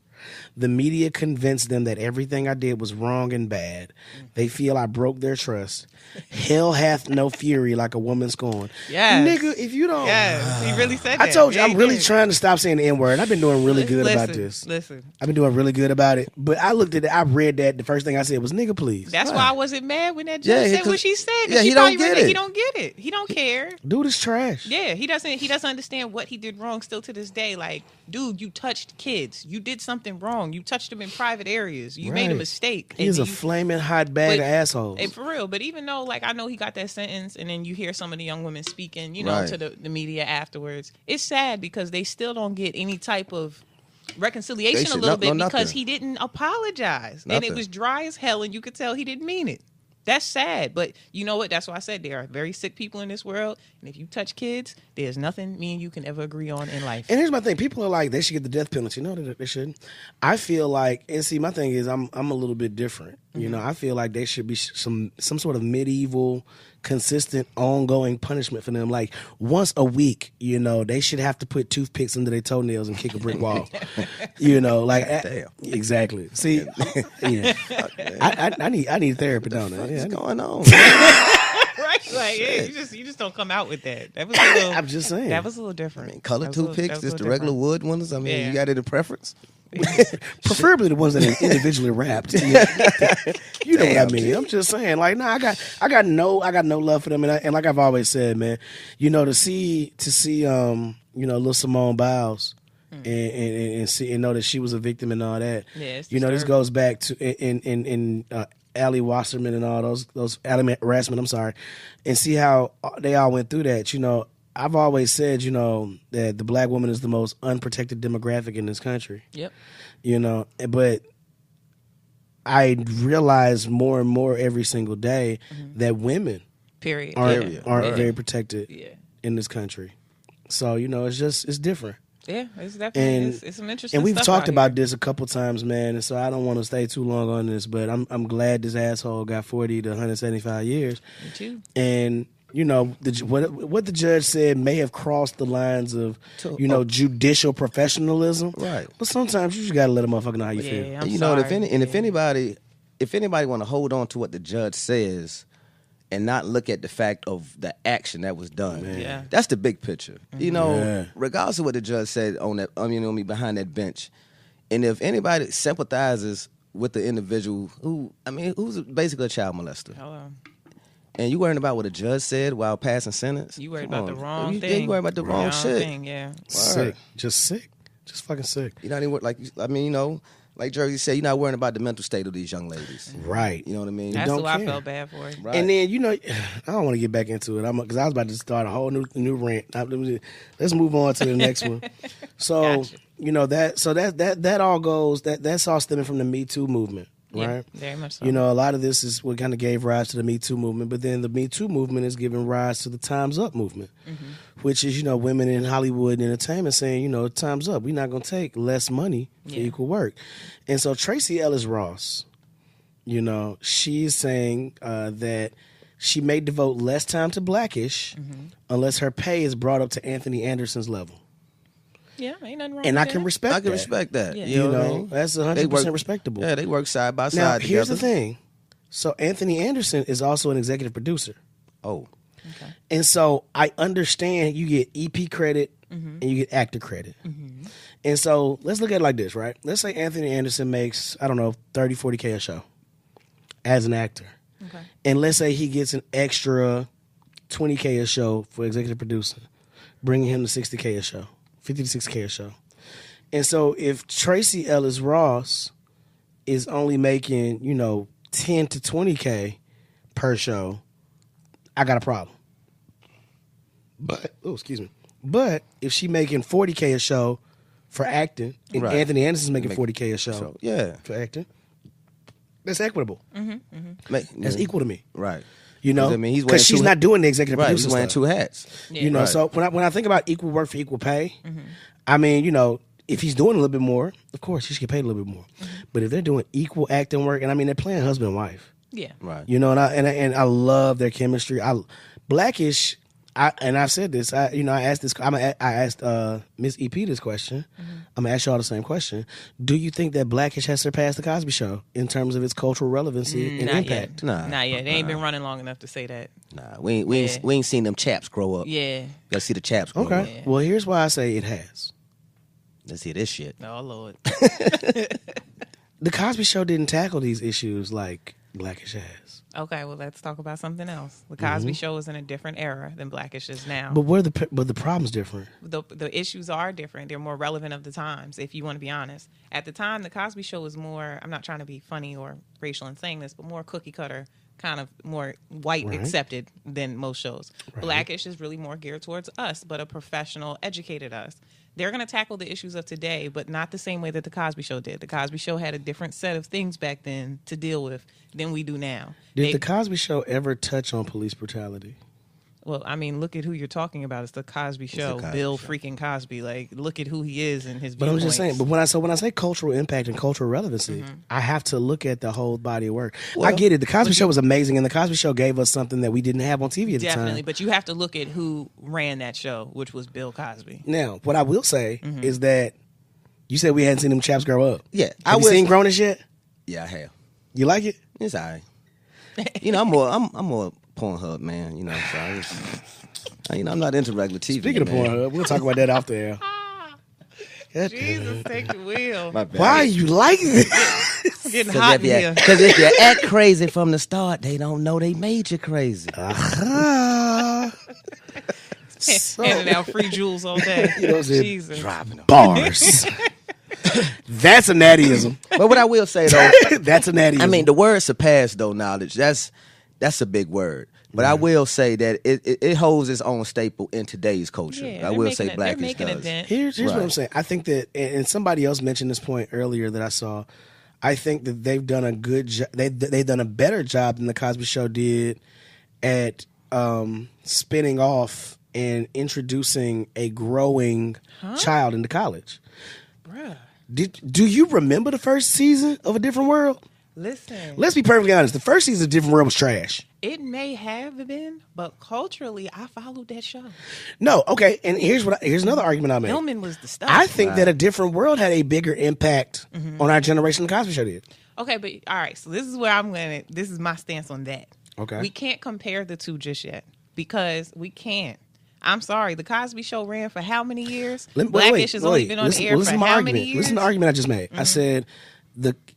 The media convinced them that everything I did was wrong and bad. They feel I broke their trust. Hell hath no fury like a woman scorned. Yes. Nigga, if you don't... Yes, he really said that. I told you, Yeah, I'm really he did. trying to stop saying the N-word. I've been doing really good about Listen, this. Listen, I've been doing really good about it. But I looked at it, I read that, the first thing I said was, nigga, please. that's why I wasn't mad when that Yeah, judge said 'cause- what she said. 'Cause yeah, she he don't probably get read it. He don't get it. He don't care. Dude is trash. Yeah, he doesn't understand what he did wrong still to this day. Like, dude, you touched kids. You did something wrong. You touched them in private areas. You made a Right. mistake. He is And a you- flaming hot bag of assholes. Hey, for real. But even though, like, I know he got that sentence, and then you hear some of the young women speaking, you know, Right. to the media afterwards. It's sad because they still don't get any type of reconciliation a little bit because he didn't apologize, and it Nothing. was dry as hell, and you could tell he didn't mean it. That's sad, but you know what? That's why I said there are very sick people in this world, and if you touch kids, there's nothing me and you can ever agree on in life. And here's my thing: people are like, they should get the death penalty. No, they shouldn't. I feel like, and see, my thing is, I'm a little bit different. You know, I feel like there should be some sort of medieval, consistent, ongoing punishment for them. Like once a week, you know, they should have to put toothpicks under their toenails and kick a brick wall. You know, like Damn. exactly. See, yeah, I need therapy, don't I? Yeah, What's going on? Right? Like, yeah, you just don't come out with that. That was a little. I'm just saying. That was a little different. Color That was a little- toothpicks, that was a just the little regular different. wood ones. I mean, Yeah. you got any preference? Preferably the ones that are individually wrapped. Yeah. You know what I mean? I'm just saying, like, I got no love for them, and like I've always said, man, you know, to see, you know, little Simone Biles, and see and know that she was a victim and all that. Yeah, it's you know, this disturbing. goes back to in Ali Wasserman and all those Ali Rassman, I'm sorry, and see how they all went through that. You know, I've always said, you know, that the black woman is the most unprotected demographic in this country. Yep. You know, but I realize more and more every single day that women Period. aren't Yeah. very protected Yeah. in this country. So, you know, it's different. Yeah, it's definitely And it's some interesting. and we've stuff talked out about here. this a couple times, man. And so I don't want to stay too long on this, but I'm glad this asshole got 40 to 175 years. Me too. And you know, what the judge said may have crossed the lines of, you know, judicial professionalism. Right. But sometimes you just gotta let a motherfucker know how you feel. Yeah, I'm You know, sorry. if anybody want to hold on to what the judge says and not look at the fact of the action that was done, Yeah. that's the big picture. You know, Yeah. regardless of what the judge said on that, you know, me behind that bench, and if anybody sympathizes with the individual who's basically a child molester, Hello. and you worrying about what a judge said while passing sentence, You worried come about the on. wrong Yeah, thing. you worried about the wrong shit. thing, yeah. Sick. Just fucking sick. You know, you know, like Jersey said, you're not worrying about the mental state of these young ladies. Right. You know what I mean? That's don't who I care. felt bad for. Right. And then, you know, I don't want to get back into it. Because I was about to start a whole new rant. Let's move on to the next one. So, Gotcha. you know, that all goes, that's all stemming from the Me Too movement, Yeah, right? very much so. You know, a lot of this is what kind of gave rise to the Me Too movement, but then the Me Too movement is giving rise to the Time's Up movement, which is, you know, women in Hollywood and entertainment saying, you know, time's up. We're not going to take less money for Yeah. equal work. And so Tracy Ellis Ross, you know, she's saying that she may devote less time to Blackish unless her pay is brought up to Anthony Anderson's level. Yeah, ain't nothing wrong And with I that. can respect that. I can respect that. Yeah. You know, what I mean? That's 100% respectable. Yeah, they work side by Now, side here's together. the thing. So Anthony Anderson is also an executive producer. Oh, Okay. And so I understand you get EP credit and you get actor credit. And so let's look at it like this, right? Let's say Anthony Anderson makes, I don't know, 30, 40K a show as an actor. Okay. And let's say he gets an extra 20K a show for executive producer, bringing him to 60K a show, 50 to 60K a show. And so if Tracy Ellis Ross is only making, 10 to 20K per show, I got a problem. But if she making 40K a show for acting, and Right. Anthony Anderson's making 40K a show so yeah, for acting, that's equitable. That's equal to me. Right. You know, 'Cause, I mean, he's because wearing she's two- not doing the executive Right. producer He's wearing stuff. two hats. Yeah. You know, Right. so when I think about equal work for equal pay, I mean, if he's doing a little bit more, of course he should get paid a little bit more. But if they're doing equal acting work, and I mean they're playing husband and wife, Yeah. Right. and I love their chemistry. Blackish, I've said this. I asked this. I asked Miss EP this question. I'm gonna ask y'all the same question. Do you think that Blackish has surpassed the Cosby Show in terms of its cultural relevancy and Not impact? yet. Nah. Not yet. They ain't been running long enough to say that. Nah, we ain't seen them chaps grow up. Yeah. Gotta see the chaps grow Okay. up. Yeah. Well, here's why I say it has. Let's see this shit. Oh Lord. The Cosby Show didn't tackle these issues like Blackish has. Okay, well let's talk about something else. The Cosby Show is in a different era than Blackish is now. But the problem's different. The issues are different. They're more relevant of the times, if you want to be honest. At the time, the Cosby Show was more, I'm not trying to be funny or racial in saying this, but more cookie cutter, kind of more white Right. accepted than most shows. Right. Blackish is really more geared towards us, but a professional, educated us. They're going to tackle the issues of today, but not the same way that the Cosby Show did. The Cosby Show had a different set of things back then to deal with than we do now. Did the Cosby Show ever touch on police brutality? Well, I mean, look at who you're talking about. It's the Cosby Show. Cosby Bill Show. freaking Cosby. Like, look at who he is and his But I'm just saying. viewpoints. But when I say cultural impact and cultural relevancy, I have to look at the whole body of work. I Well, get it. The Cosby Show was amazing, and the Cosby Show gave us something that we didn't have on TV at the Definitely, time. but you have to look at who ran that show, which was Bill Cosby. Now, what I will say is that you said we hadn't seen them chaps grow up. Yeah, Have you seen Grownish yet? Yeah, I have. You like it? It's alright. I'm more Pornhub man. So I'm not into regular TV. Speaking of man. Pornhub, we'll talk about that off the air. God damn Jesus, it. take the wheel. My bad. Why you like this? It's getting hot in here. Because if you act crazy from the start, they don't know they made you crazy. Handing out free jewels all day. Jesus. Dropping them. Bars. That's a nattyism. But what I will say though, That's a nattyism. I mean, the word surpass though knowledge. That's a big word. But I will say that it holds its own staple in today's culture. Yeah, I they're will making say it- Blackish they're making a does. dent. Here's what I'm Right. saying. I think that, and somebody else mentioned this point earlier that I saw. I think that they've done a good job. They've done a better job than the Cosby Show did at spinning off and introducing a growing child into college. Bruh. Do you remember the first season of A Different World? Listen, Let's be perfectly honest. The first season of A Different World was trash. it may have been, but culturally, I followed that show. No, okay. And here's another argument I make. Hillman was the stuff. I think that A Different World had a bigger impact on our generation than the Cosby Show did. Okay, but all right. So this is where this is my stance on that. Okay. We can't compare the two just yet because we can't. I'm sorry. The Cosby Show ran for how many years? Blackish has only been on the air for how many years? Listen to the argument I just made. I said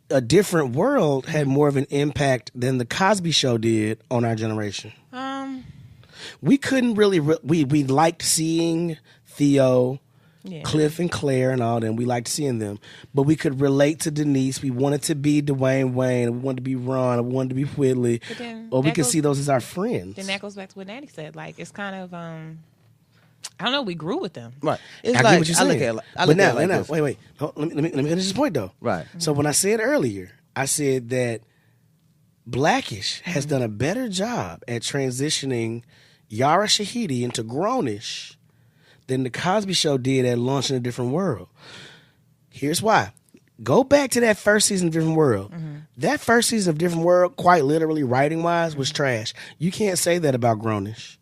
A Different World had more of an impact than the Cosby Show did on our generation. We couldn't really we liked seeing Theo, Yeah. Cliff and Claire and all them. We liked seeing them. But we could relate to Denise. We wanted to be Dwayne Wayne. We wanted to be Ron. We wanted to be Whitley. But then Or we that could goes- see those as our friends. Then that goes back to what Natty said. Like it's kind of I don't know. We grew with them. Right. It's I like, get what you're I saying. look at it, I But look now, at it like now, this. wait. Let me finish this point though. Right. So when I said earlier, I said that Blackish has done a better job at transitioning Yara Shahidi into Grownish than the Cosby Show did at launching A Different World. Here's why. Go back to that first season of Different World. That first season of Different World, quite literally, writing-wise, was trash. You can't say that about Grownish.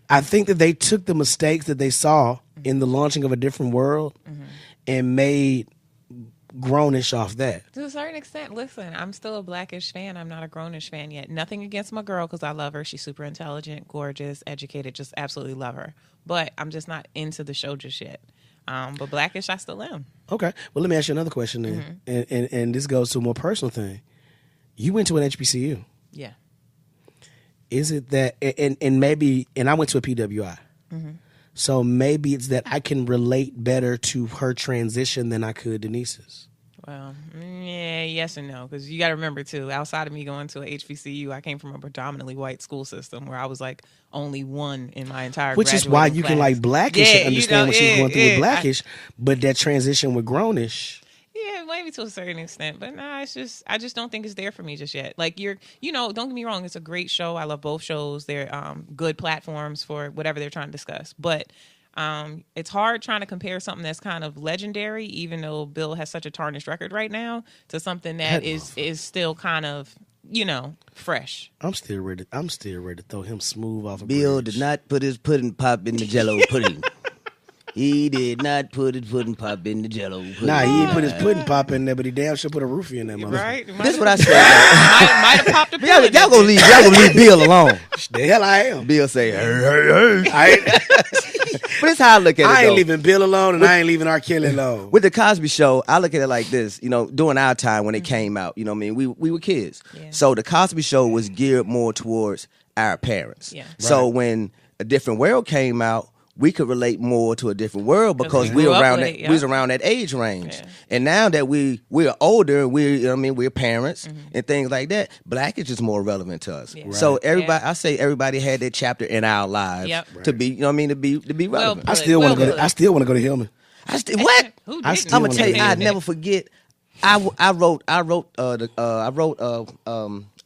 I think that they took the mistakes that they saw in the launching of A Different World and made Grownish off that. To a certain extent, listen, I'm still a Blackish fan. I'm not a Grownish fan yet. Nothing against my girl because I love her. She's super intelligent, gorgeous, educated, just absolutely love her. But I'm just not into the show just yet. But Blackish, I still am. Okay. Well, let me ask you another question then. And this goes to a more personal thing. You went to an HBCU. Yeah. Is it that, and maybe, and I went to a PWI. So maybe it's that I can relate better to her transition than I could Denise's. Well, yeah, yes and no. Because you got to remember, too, outside of me going to a HBCU, I came from a predominantly white school system where I was like only one in my entire Which is why you class. can like Blackish and understand what she's going through with Blackish, but that transition with Grownish. Yeah, maybe to a certain extent, but nah, it's just I just don't think it's there for me just yet. Like don't get me wrong, it's a great show. I love both shows. They're good platforms for whatever they're trying to discuss, but it's hard trying to compare something that's kind of legendary, even though Bill has such a tarnished record right now, to something that is still kind of fresh. I'm still ready to throw him smooth off a Bill bridge. did not put his pudding pop in the Jello pudding. He did not put his pudding pop in the Jello pudding. Nah, he didn't put his pudding pop in there, but he damn sure put a roofie in that motherfucker. Right? This is what I said. Might have popped a pill. Y'all gonna leave Bill alone. The hell I am. Bill say, hey. But it's how I look at it. I ain't though. leaving Bill alone, and I ain't leaving R. Kelly alone. With the Cosby Show, I look at it like this. During our time when it came out, what I mean, we were kids. Yeah. So the Cosby Show was geared more towards our parents. Yeah. So when A Different World came out, we could relate more to A Different World because we we were grew up around with that it, yeah. we was around that age range. Yeah. And now that we're older, we're parents and things like that. Black is just more relevant to us. Yeah. So Right. I say everybody had their chapter in our lives Yep. to be, to be relevant. I still want to go to Hillman. What? Who I didn't? still I'm gonna tell you, wanna I do never forget. I wrote A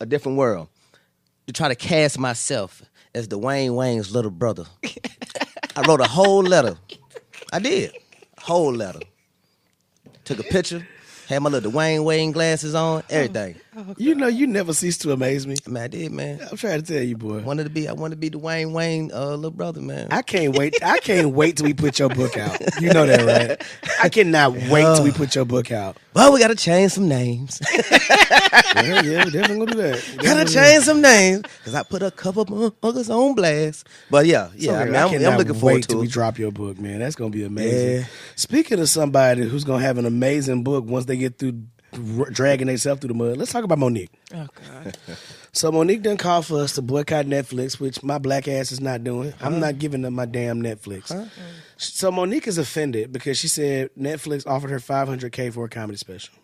Different World to try to cast myself as Dwayne Wayne's little brother. I wrote a whole letter. I did. Whole letter. Took a picture, had my little Dwayne Wayne glasses on, everything. You never cease to amaze me. Man, I did, man. I'm trying to tell you, boy. I wanted to be Dwayne Wayne little brother, man. I can't wait till we put your book out. You know that, right? I cannot wait till we put your book out. Well, we gotta change some names. Yeah, we definitely gonna do that. Gotta change some names because I put a couple motherfuckers on blast. But yeah, I'm looking forward to we it. drop your book, man. That's gonna be amazing. Yeah. Speaking of somebody who's gonna have an amazing book once they get through dragging themselves through the mud, let's talk about Monique. Oh God. So Monique done called for us to boycott Netflix, which my black ass is not doing. I'm not giving them my damn Netflix. So Monique is offended because she said Netflix offered her $500K for a comedy special.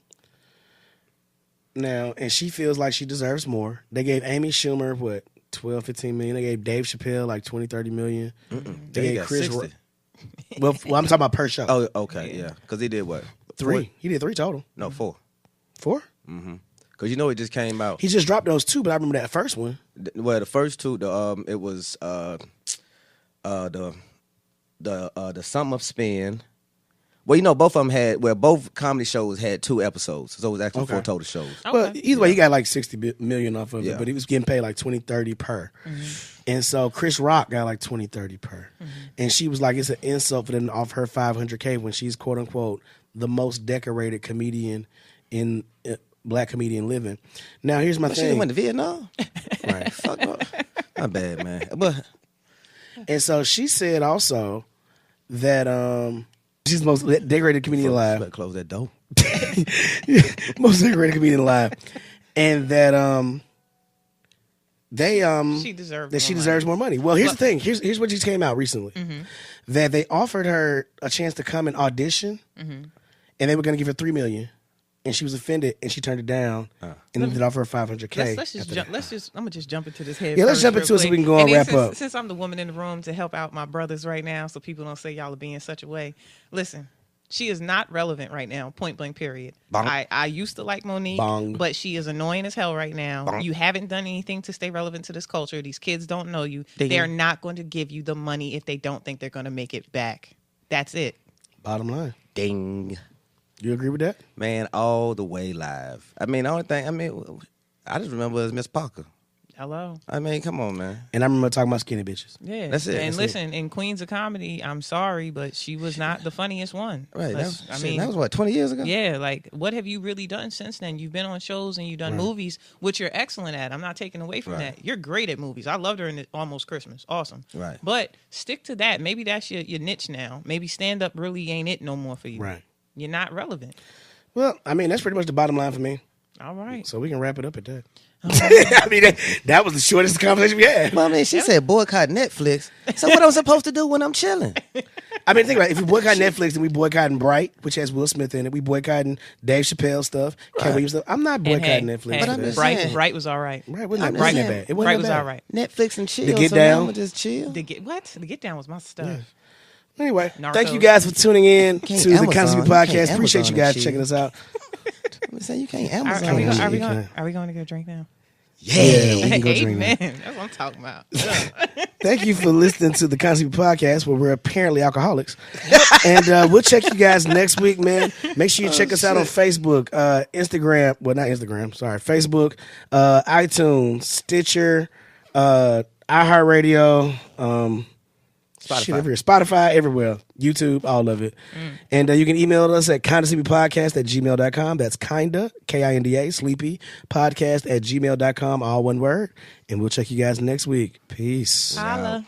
Now, and she feels like she deserves more. They gave Amy Schumer, what, 12, 15 million? They gave Dave Chappelle like 20, 30 million. They got 60. Well, I'm talking about per show. Oh, okay, yeah. Because he did what? 3. He did 3 total. No, 4. 4? Because it just came out. He just dropped those 2, but I remember that first one. Well, the first 2, it was the Sum of Spin. Well, both of them both comedy shows had 2 episodes, so it was actually 4 total shows. Well, either way, he got like 60 million off of Yeah. it, but he was getting paid like 20, 30 per. And so Chris Rock got like 20, 30 per. And she was like, it's an insult for them to offer her $500K when she's quote unquote the most decorated comedian in black comedian living. Now, here's my thing. She went to Vietnam? Right. Fuck up. My bad, man. But And so she said also that she's the most decorated comedian alive. better close that door. Most decorated comedian alive. And that She deserves that she more deserves money. more money. Well, here's the thing. Here's what just came out recently. That they offered her a chance to come and audition, and they were going to give her $3 million, and she was offended and she turned it down, and then they offered her $500K. I'm gonna just jump into this head. Yeah, let's jump into it so we can go and wrap up. Since I'm the woman in the room to help out my brothers right now, so people don't say y'all are being such a way. Listen, she is not relevant right now. Point blank. Period. I used to like Monique, but she is annoying as hell right now. You haven't done anything to stay relevant to this culture. These kids don't know you. Ding. They're not going to give you the money if they don't think they're going to make it back. That's it. Bottom line. Ding. You agree with that? Man, all the way live. I mean, the only thing, I just remember it was Miss Parker. Hello. I mean, come on, man. And I remember talking about skinny bitches. Yeah. That's it. And That's listen, in Queens of Comedy, I'm sorry, but she was not the funniest one. Right. Let's- That was what, 20 years ago? Yeah, like what have you really done since then? You've been on shows and you've done movies, which you're excellent at. I'm not taking away from that. You're great at movies. I loved her in Almost Christmas. Awesome. Right. But stick to that. Maybe that's your niche now. Maybe stand up really ain't it no more for you. Right. You're not relevant. Well, I mean, that's pretty much the bottom line for me. All right. So we can wrap it up at that. I mean, that was the shortest conversation we had. Well, I mean, she said boycott Netflix. So what am I supposed to do when I'm chilling? I mean, think about it. If we boycott Netflix, then we boycotting Bright, which has Will Smith in it. We boycotting Dave Chappelle stuff, Cat Williams stuff. I'm not boycotting Netflix. But I'm just Bright, saying. Bright was all right. Right, wasn't I'm that just bad? saying. It wasn't Bright that was bad. all right. Netflix and chill. The Get so Down. now I'ma just chill. The Get Down was my stuff. Anyway, Narcos. thank you guys for tuning in Can't to the Amazon. Cosby You can't Podcast. Appreciate you Amazon guys and checking us out. I'm saying you can't Are Amazon. we and going shit. are we going to get a drink now? Yeah, we can go drink now. Amen. That's what I'm talking about. Thank you for listening to the Cosby Podcast, where we're apparently alcoholics. And we'll check you guys next week, man. Make sure you check us out on Facebook, Instagram. Well, not Instagram. Sorry, Facebook, iTunes, Stitcher, iHeartRadio, Spotify, everywhere. YouTube, all of it. And you can email us at kindasleepypodcast@gmail.com. That's kinda, Kinda, sleepy, podcast@gmail.com, all one word. And we'll check you guys next week. Peace. Holla.